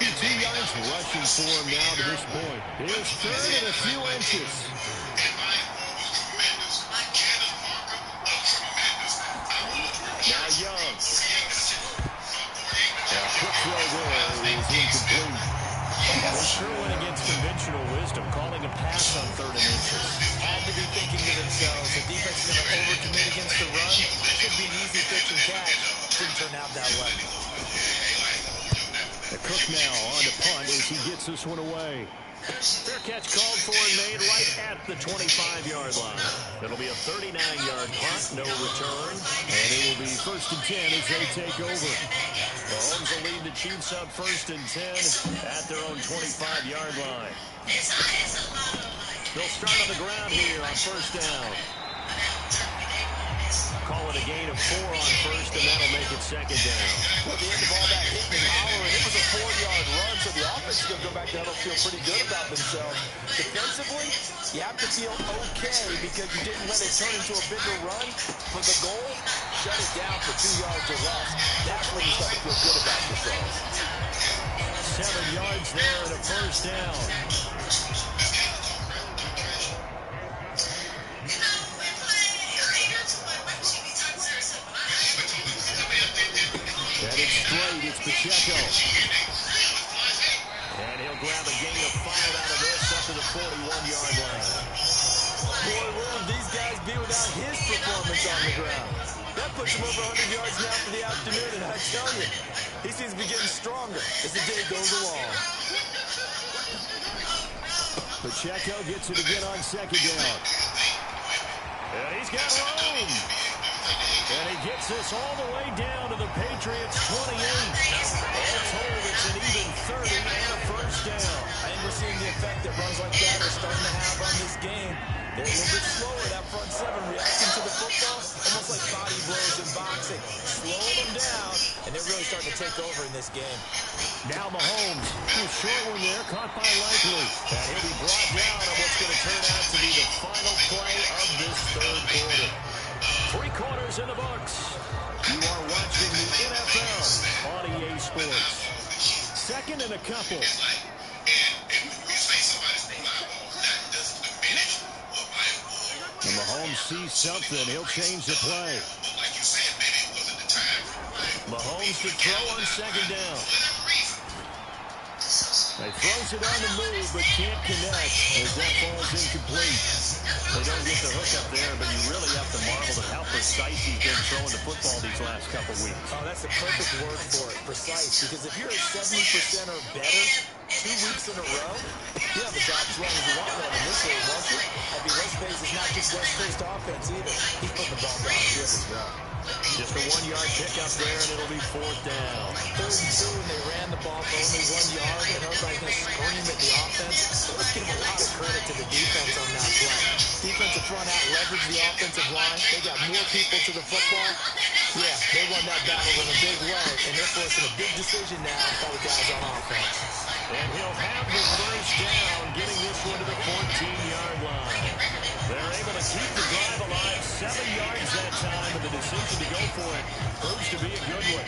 62 yards rushing for him now to this point. His 3rd and a few inches. Now Young. A quick throw there is incomplete. They sure went against conventional wisdom, calling a pass on 3rd and inches. Had to be thinking to themselves, the defense is going to overcommit against the run. Should be an easy pitch and catch. Didn't turn out that way. The Cook now on to punt as he gets this one away. Fair catch called for and made right at the 25-yard line. It'll be a 39-yard punt, no return. And it will be 1st and 10 as they take over. Mahomes will lead the Chiefs up 1st and 10 at their own 25-yard line. They'll start on the ground here on 1st down. Call it a gain of 4 on 1st, and that'll make it 2nd down. Well, at the end of all that hitting and hollering, it was a 4-yard run, so the offense is going to go back there and feel pretty good about themselves. Defensively, you have to feel okay because you didn't let it turn into a bigger run. For the goal, shut it down for 2 yards or less. That's when you start to feel good about yourselves. 7 yards there and a 1st down. Headed straight, it's Pacheco. And he'll grab a gain of 5 out of this up to the 41-yard line. Boy, where would these guys be without his performance on the ground? That puts him over 100 yards now for the afternoon, and I tell you, he seems to be getting stronger as the day goes along. Pacheco gets it again on second down. And he's got room. And he gets this all the way down to the Patriots' 28. All told, it's an even 30 and a first down. I think we're seeing the effect that runs like that are starting to have on this game. They're a little bit slower, that front seven, reacting to the football, almost like body blows in boxing. Slowing them down, and they're really starting to take over in this game. Now Mahomes, a short one there, caught by Likely. And he'll be brought down on what's going to turn out to be the final play of this third quarter. 3 quarters in the books. You are watching the NFL on EA Sports. Second and a couple. And Mahomes sees something. He'll change the play. Mahomes to throw on second down. He throws it on the move, but can't connect as that falls incomplete. They don't get the hook up there, but you really have to marvel at how precise he's been throwing the football these last couple weeks. Oh, that's the perfect word for it, precise. Because if you're at 70% or better 2 weeks in a row, you have a job as long as you want one. And this way, won't you? I mean, let's face it, it's not just West Coast offense either. He's putting the ball downfield as well. Just a 1-yard pickup there, and it'll be 4th down. 3rd and 2, and they ran the ball for only 1 yard, and everybody's going to scream at the offense. So let's give a lot of credit to the defense on that play. Defensive front out leverage the offensive line. They got more people to the football. Yeah, they won that battle in a big way, and they're forcing a big decision now by the guys on offense. And he'll have the first down, getting this one to the 14-yard line. They're able to keep the drive alive, 7 yards that time, and the decision to go for it proves to be a good one.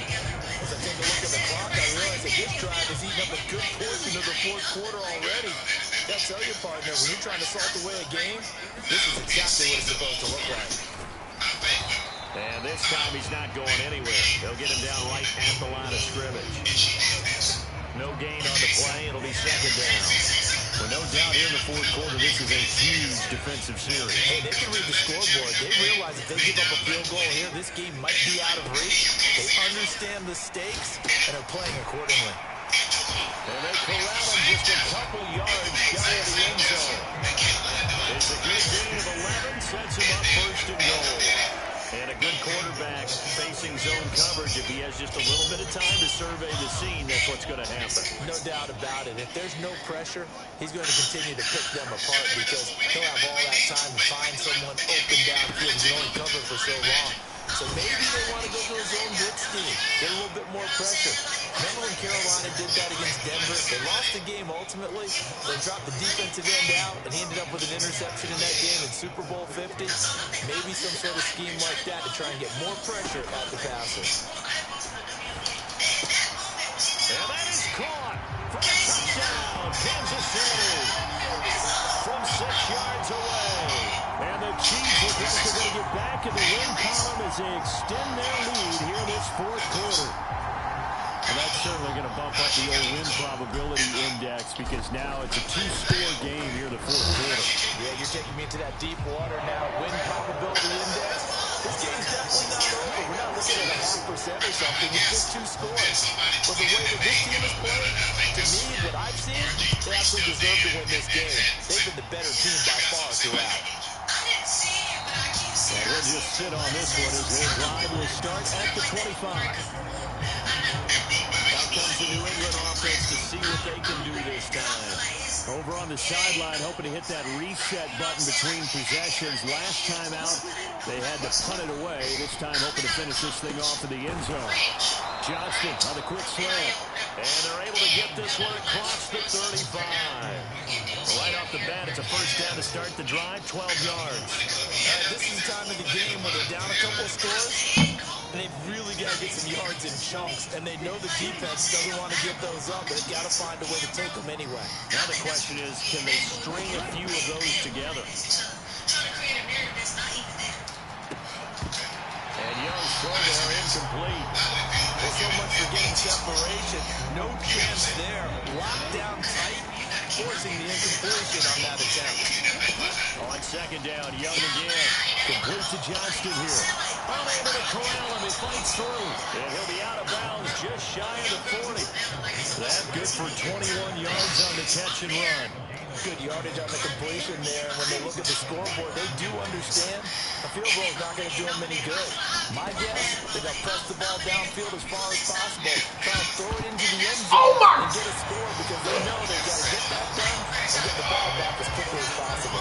As I take a look at the clock, I realize that this drive has eaten up a good portion of the 4th quarter already. I tell you, partner, when you're trying to salt away a game, this is exactly what it's supposed to look like. And this time he's not going anywhere. They'll get him down right at the line of scrimmage. No gain on the play. It'll be 2nd down. Well, no doubt here in the 4th quarter, this is a huge defensive series. Hey, they can read the scoreboard. They realize if they give up a field goal here, this game might be out of reach. They understand the stakes and are playing accordingly. And they corral him just a couple yards shy of the end zone. It's a good gain of 11, sets him up 1st and goal. And a good quarterback facing zone coverage. If he has just a little bit of time to survey the scene, that's what's going to happen. No doubt about it. If there's no pressure, he's going to continue to pick them apart because he'll have all that time to find someone open downfield. He can only cover for so long. So maybe they want to go to his own blitz scheme, get a little bit more pressure. Remember when Carolina did that against Denver? They lost the game ultimately. They dropped the defensive end out, and he ended up with an interception in that game in Super Bowl 50. Maybe some sort of scheme like that to try and get more pressure at the passer. And that is caught for a touchdown, Kansas City. From 6 yards away. And the Chiefs look like they're going to get back in the win column as they extend their lead here in this 4th quarter. And that's certainly going to bump up the old win probability index because now it's a 2-score game here in the 4th quarter. Yeah, you're taking me into that deep water now. Win probability index. This game's definitely not over. We're not looking at a 0.5% or something. It's just 2 scores. But the way that this team has played, to me, what I've seen, they absolutely deserve to win this game. They've been the better team by far throughout. And we'll just sit on this one as their drive will start at the 25. Out comes the New England offense to see what they can do this time. Over on the sideline, hoping to hit that reset button between possessions. Last time out, they had to punt it away. This time, hoping to finish this thing off in the end zone. Johnston on the quick slant. And they're able to get this one across the 35. Right off the bat, it's a first down to start the drive, 12 yards. This is the time of the game where they're down a couple of scores, and they've really got to get some yards in chunks, and they know the defense doesn't want to give those up, but they've got to find a way to take them anyway. Now the question is, can they string a few of those together? And Young's throw there incomplete. Well, so much for getting separation. No chance there. Locked down tight. forcing the incompletion on that attempt. On second down, Young again. Complete to Johnston here. Unable to corral him. He fights through. And he'll be out of bounds just shy of the 40. That's good for 21 yards on the catch and run. Good yardage on the completion there. When they look at the scoreboard, they do understand a field goal is not going to do them any good. My guess, they're going to press the ball downfield as far as possible, try and throw it into the end zone and get a score because they know they've got to get that done and get the ball back as quickly as possible.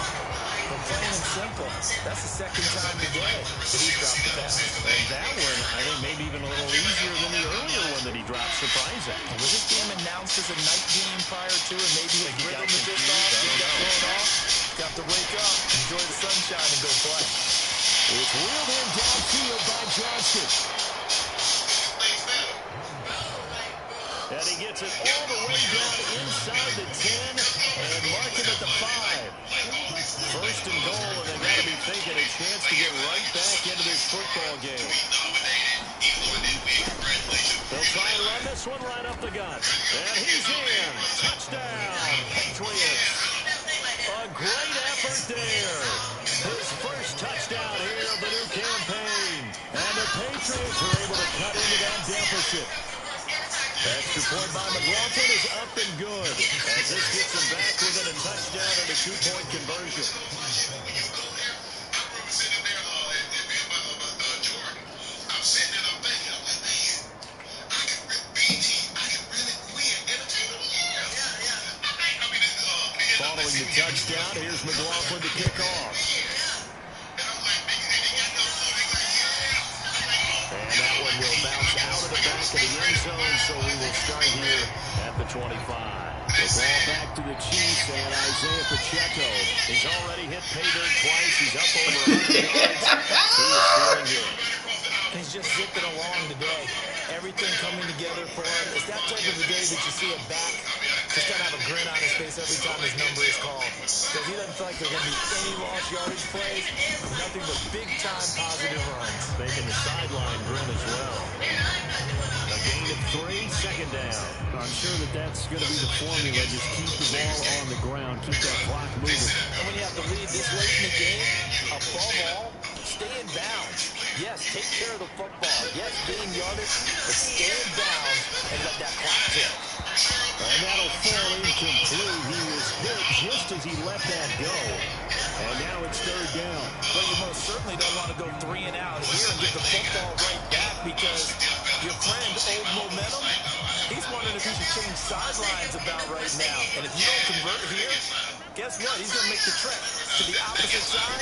But plain and simple, that's the second time today that he's dropped the pass. And that one, I think, maybe even a little easier than the earlier one that he dropped. Surprising. Was this game announced as a night game prior to, and maybe his rhythm was just off, just got thrown off? Got to wake up, enjoy the sunshine, and go play. It's wheeled in downfield by Johnston. And he gets it all the way down inside the 10 and mark him at the 5. First and goal, and they got to be thinking a chance to get right back into this football game. They'll try and run this one right up the gut. And he's in. Touchdown, Patriots. A great effort there. His first touchdown here of the new campaign. And the Patriots are able to cut into that deficit. Extra point by McLaughlin is up and good. As this gets him back within a touchdown and a 2-point conversion. Following the touchdown, here's McLaughlin to kick off. And that one will bounce out of the back of the end zone, so we will start here at the 25. The ball back to the Chiefs, and Isaiah Pacheco has already hit pay dirt twice. He's up over 100 yards. He is feeling good. He's just zipping along today. Everything coming together for him. It's that type of a day that you see a back just got to have a grin on his face every time his number is called. Because he doesn't feel like there's going to be any lost yardage plays. Nothing but big-time positive runs. Making the sideline grin as well. A gain of 3, second down. I'm sure that that's going to be the formula. Just keep the ball on the ground. Keep that clock moving. And when you have to lead this late in the game, above all, stay in bounds. Yes, take care of the football. Yes, gain yardage, but stay in bounds and let that clock tick. And that'll fall incomplete. He was hit just as he let that go. And now it's third down. But you most certainly don't want to go 3 and out here and get the football right back because your friend, Old Momentum, he's wondering if he should change sidelines about right now. And if you don't convert here, guess what? He's going to make the trek to the opposite side,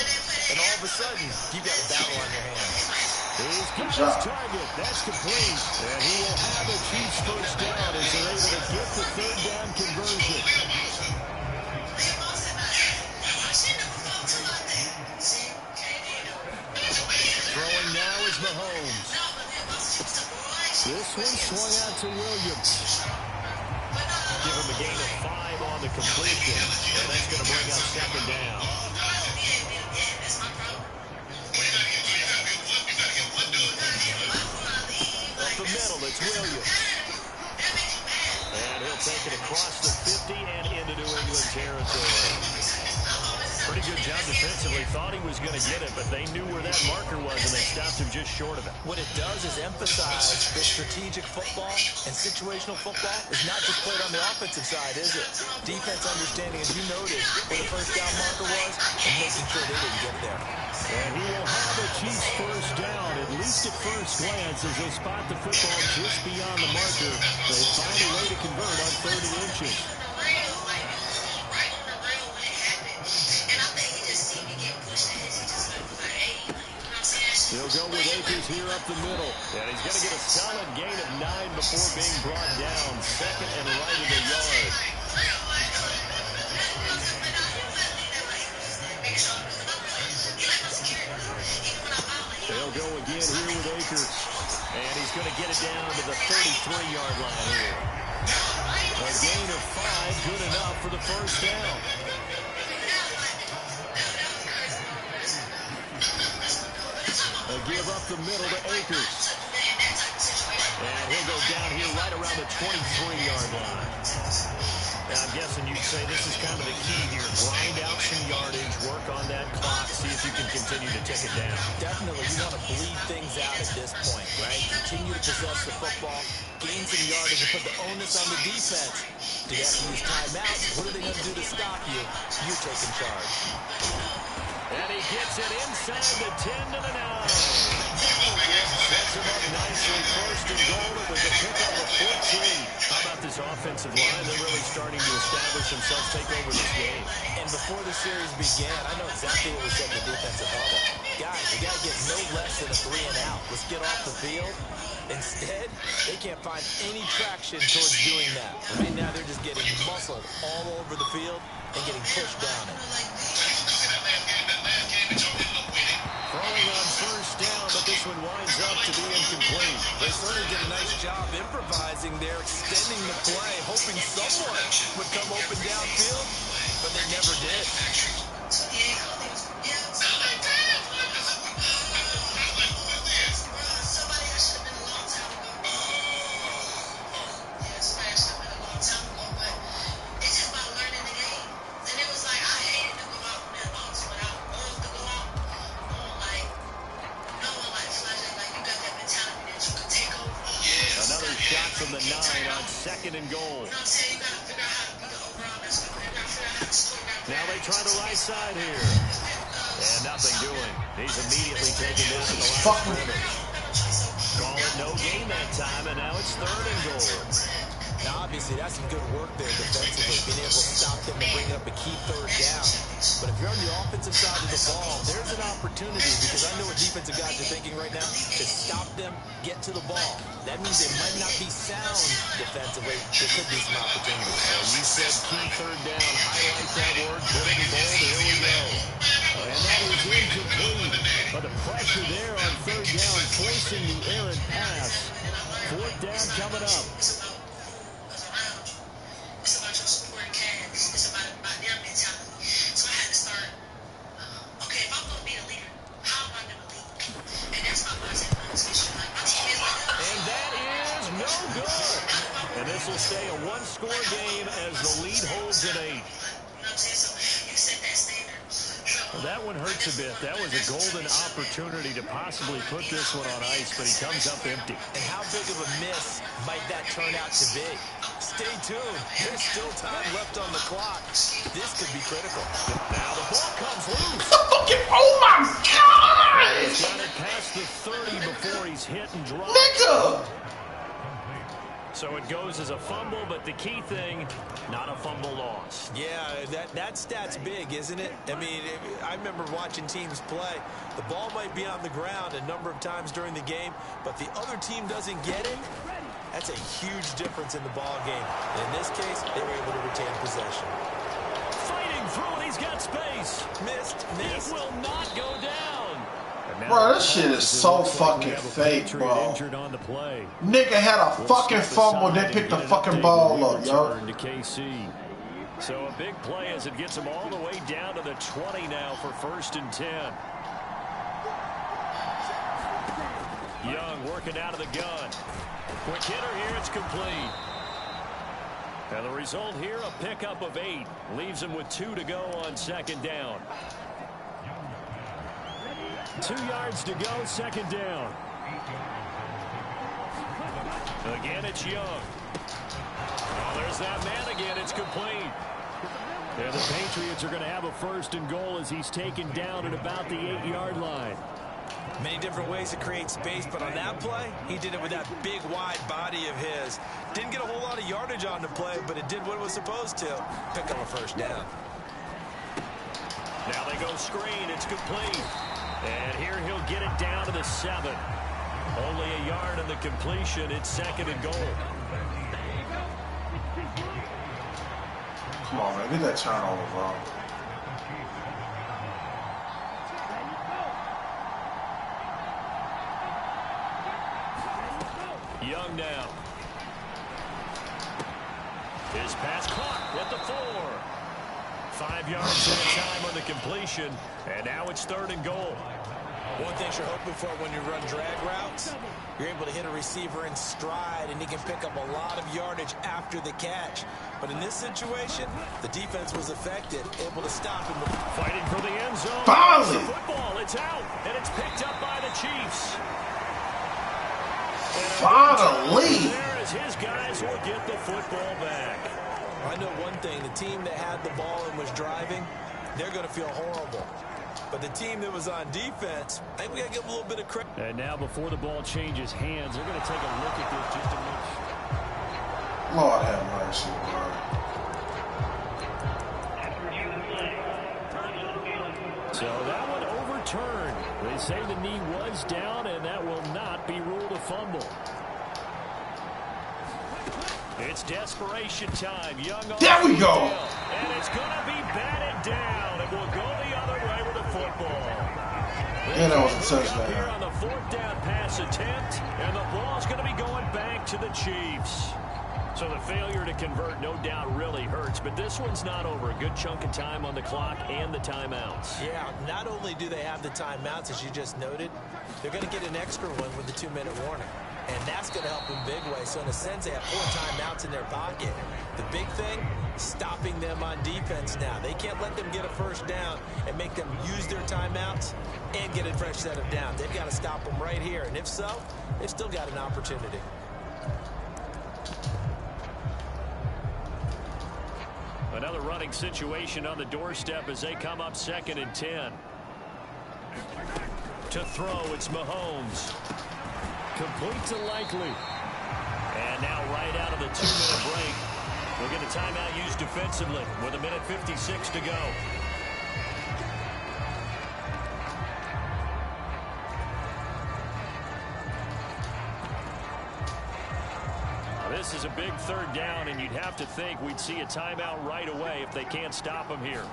and all of a sudden, you've got a battle on your hands. He's got his target. That's complete. And he will have a Chiefs first down as they're able to get the third down conversion. Throwing now is Mahomes. This one swung out to Williams. Give him a gain of 5 on the completion. And that's going to bring up second down. The middle, it's Williams. And he'll take it across the 50 and into New England territory. Pretty good job defensively. Thought he was going to get it, but they knew where that marker was, and they stopped him just short of it. What it does is emphasize that strategic football and situational football is not just played on the offensive side, is it? Defense understanding, as you noted, where the first down marker was, and making sure they didn't get there. And he will have a Chiefs first down, at least at first glance, as they spot the football just beyond the marker. They find a way to convert on 30 inches. He'll go with Akers here up the middle. And he's going to get a solid gain of 9 before being brought down. Second and right of the yard. They'll go again here with Akers. And he's going to get it down to the 33-yard line here. A gain of 5, good enough for the first down. A give up the middle to Akers. And he'll go down here right around the 23-yard line. I'm guessing you'd say this is kind of the key here. Grind out some yardage, work on that clock, see if you can continue to tick it down. Definitely, you want to bleed things out at this point, right? Continue to possess the football, gain some yardage, and put the onus on the defense. Do they have to use timeouts? What are they going to do to stop you? You're taking charge. And he gets it inside the 10 to the 9. Sets him up nicely. First and goal. It was a pickup of 14. How about this offensive line? They're really starting to establish themselves, take over this game. And before the series began, I know exactly what we said in the defensive huddle. Guys, we got to get no less than a 3 and out. Let's get off the field. Instead, they can't find any traction towards doing that. Right now, they're just getting muscled all over the field and getting pushed down it. Throwing on first down, but this one winds up to be incomplete. They certainly did a nice job improvising there, extending the play, hoping someone would come open downfield, but they never did. From the 9 on second and goal. Now they try the right side here. And nothing doing. He's immediately taken down at the line of scrimmage. Call it no gain that time, and now it's third and goal. Now, obviously, that's some good work there defensively, being able to stop them and bring up a key third down. But if you're on the offensive side of the ball, there's an opportunity, because I know what defensive guys are thinking right now, to stop them, get to the ball. That means they might not be sound defensively. There could be some opportunities. Well, you said key third down. Highlight that word. Put it in bold. Here we go. And that is incomplete. But the pressure there on third down, forcing the errant pass. Fourth down coming up. And this will stay a one-score game as the lead holds at 8. Well, that one hurts a bit. That was a golden opportunity to possibly put this one on ice, but he comes up empty. And how big of a miss might that turn out to be? Stay tuned. There's still time left on the clock. This could be critical. Now the ball comes loose. Oh my God! He's got it past the 30 before he's hit and dropped. Nigga! So it goes as a fumble, but the key thing, not a fumble loss. Yeah, that stat's big, isn't it? I mean, I remember watching teams play. The ball might be on the ground a number of times during the game, but the other team doesn't get it. That's a huge difference in the ball game. And in this case, they were able to retain possession. Fighting through it, he's got space. Missed. It will not go down. Bro, this shit is so fucking fake, bro. Injured on the play. Nigga had a fucking fumble, then picked the fucking ball up, yo. To KC. So a big play as it gets him all the way down to the 20 now for first and 10. Young working out of the gun. Quick hitter here, it's complete. And the result here, a pickup of 8. Leaves him with 2 to go on second down. 2 yards to go, second down. Again, it's Young. Oh, there's that man again. It's complete. And the Patriots are going to have a first and goal as he's taken down at about the 8-yard line. Many different ways to create space, but on that play, he did it with that big, wide body of his. Didn't get a whole lot of yardage on the play, but it did what it was supposed to. Pick up a first down. Now they go screen. It's complete. And here he'll get it down to the 7. Only a yard in the completion. It's second and goal. Come on, man. Get that turnover, bro. Young now. His pass caught at the 4. 5 yards at a time on the completion. And now it's third and goal. One thing you're hoping for when you run drag routes, you're able to hit a receiver in stride, and he can pick up a lot of yardage after the catch. But in this situation, the defense was effective, able to stop him. Fighting for the end zone. Finally! The football, it's out, and it's picked up by the Chiefs. Finally! There as his guys will get the football back. I know one thing, the team that had the ball and was driving, they're going to feel horrible. But the team that was on defense, I think we got to give a little bit of credit. And now before the ball changes hands, they're going to take a look at this just to make sure. Lord have mercy, Lord. So that one overturned. They say the knee was down, and that will not be ruled a fumble. It's desperation time. Young there we go. And it's going to be batted down. It will go the other way with the football. And that was a touchdown. Here on the fourth down pass attempt, and the ball's going to be going back to the Chiefs. So the failure to convert, no doubt, really hurts. But this one's not over. A good chunk of time on the clock and the timeouts. Yeah, not only do they have the timeouts, as you just noted, they're going to get an extra one with the 2-minute warning. And that's going to help in big way. So in a sense, they have 4 timeouts in their pocket. The big thing, stopping them on defense now. They can't let them get a first down and make them use their timeouts and get a fresh set of downs. They've got to stop them right here. And if so, they've still got an opportunity. Another running situation on the doorstep as they come up 2nd and 10. To throw, it's Mahomes. Complete to Likely. And now right out of the 2-minute break, we'll get a timeout used defensively with 1:56 to go. This is a big 3rd down, and you'd have to think we'd see a timeout right away if they can't stop him here.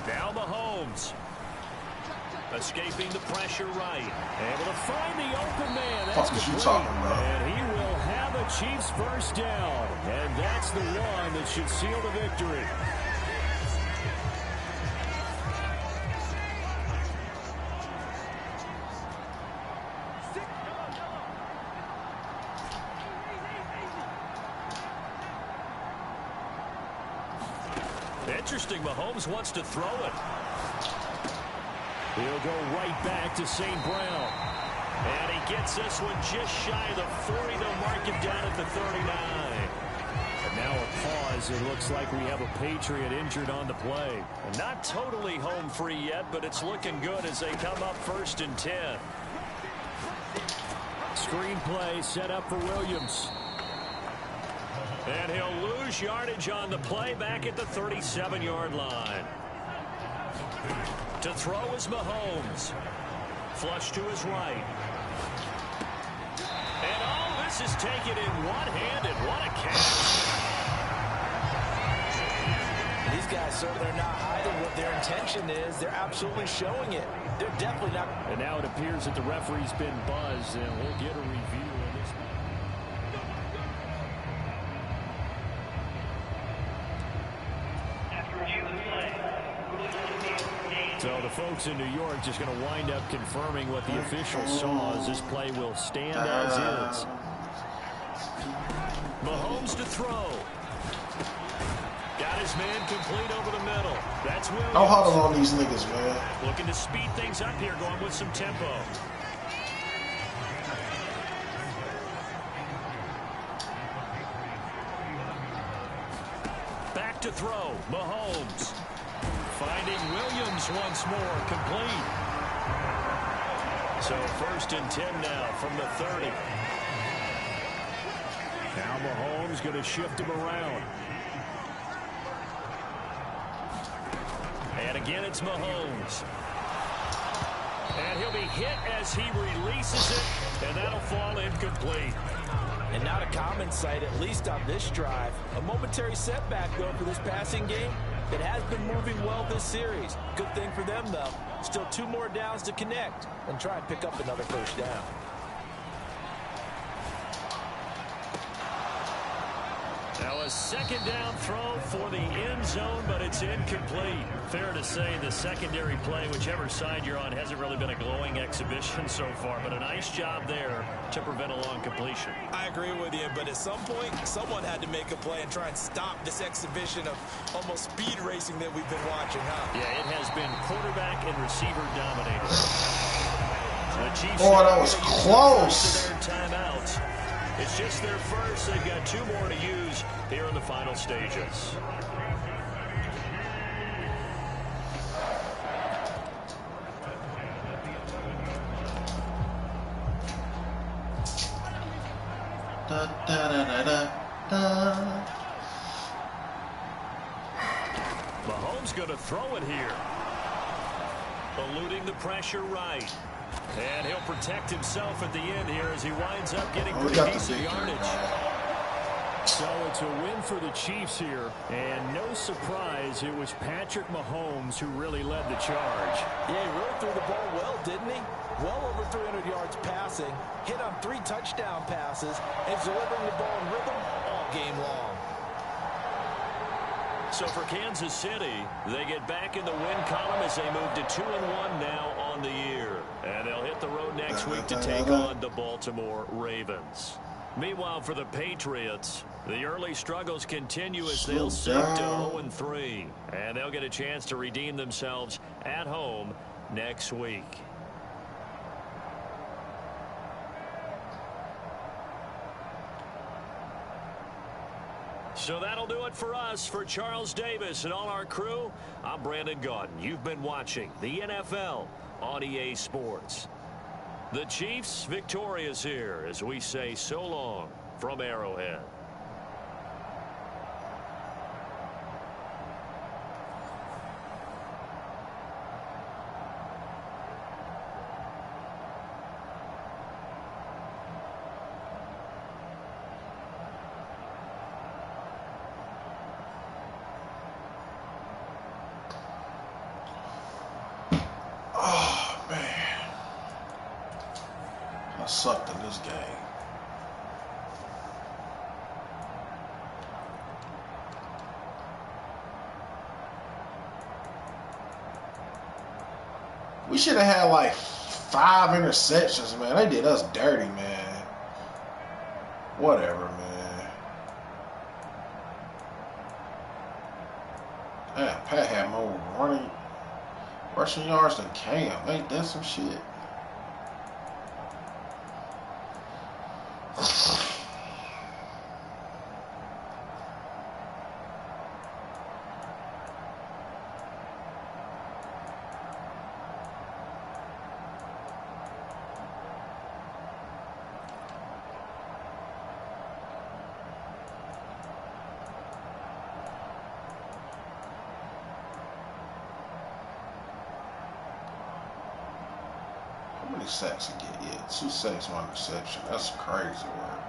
Now Mahomes. Escaping the pressure right. Able to find the open man. That's what you talking about? And he will have a Chiefs first down. And that's the one that should seal the victory. Interesting, Mahomes wants to throw it. He'll go right back to St. Brown. And he gets this one just shy of the 40. They'll mark him down at the 39. And now a pause. It looks like we have a Patriot injured on the play. And not totally home free yet, but it's looking good as they come up 1st and 10. Screen play set up for Williams. And he'll lose yardage on the play back at the 37-yard line. To throw is Mahomes. Flush to his right. And all this is taken in one-handed. What a catch. These guys certainly are not hiding what their intention is. They're absolutely showing it. They're definitely not. And now it appears that the referee's been buzzed, and we'll get a review of this. So the folks in New York just going to wind up confirming what the official saw as this play will stand as is. Mahomes to throw. Got his man complete over the middle. That's Williams. Don't huddle on these niggas, man. Looking to speed things up here, going with some tempo. Back to throw. Mahomes. Finding Williams once more, complete. So 1st and 10 now from the 30. Now Mahomes going to shift him around. And again it's Mahomes. And he'll be hit as he releases it, and that'll fall incomplete. And not a common sight, at least on this drive. A momentary setback, though, for this passing game. It has been moving well this series. Good thing for them, though. Still 2 more downs to connect and try and pick up another first down. Now a second down throw for the end zone, but it's incomplete. Fair to say the secondary play, whichever side you're on, hasn't really been a glowing exhibition so far, but a nice job there to prevent a long completion. I agree with you, but at some point, someone had to make a play and try and stop this exhibition of almost speed racing that we've been watching, huh? Yeah, it has been quarterback and receiver dominated. Boy, that was close. Timeouts. It's just their first. They've got 2 more to use here in the final stages. Da, da, da, da, da. Mahomes going to throw it here. Eluding the pressure right. And he'll protect himself at the end here as he winds up getting pretty decent yardage. So it's a win for the Chiefs here. And no surprise, it was Patrick Mahomes who really led the charge. Yeah, he really threw the ball well, didn't he? Well over 300 yards passing, hit on 3 touchdown passes, and he's delivering the ball in rhythm all game long. So for Kansas City, they get back in the win column as they move to 2-1 now on the year. And they'll hit the road next week to take on the Baltimore Ravens. Meanwhile, for the Patriots, the early struggles continue as they'll sink to 0-3. And they'll get a chance to redeem themselves at home next week. So that'll do it for us. For Charles Davis and all our crew, I'm Brandon Gaudin. You've been watching the NFL on EA Sports. The Chiefs victorious here as we say so long from Arrowhead. Oh, man. I sucked in this game. We should have had like 5 interceptions, man. They did us dirty, man. Whatever, man. Damn, Pat had more rushing yards than Cam. Ain't that some shit? How many sacks he get? Yeah, 2 sacks, 1 reception. That's crazy work.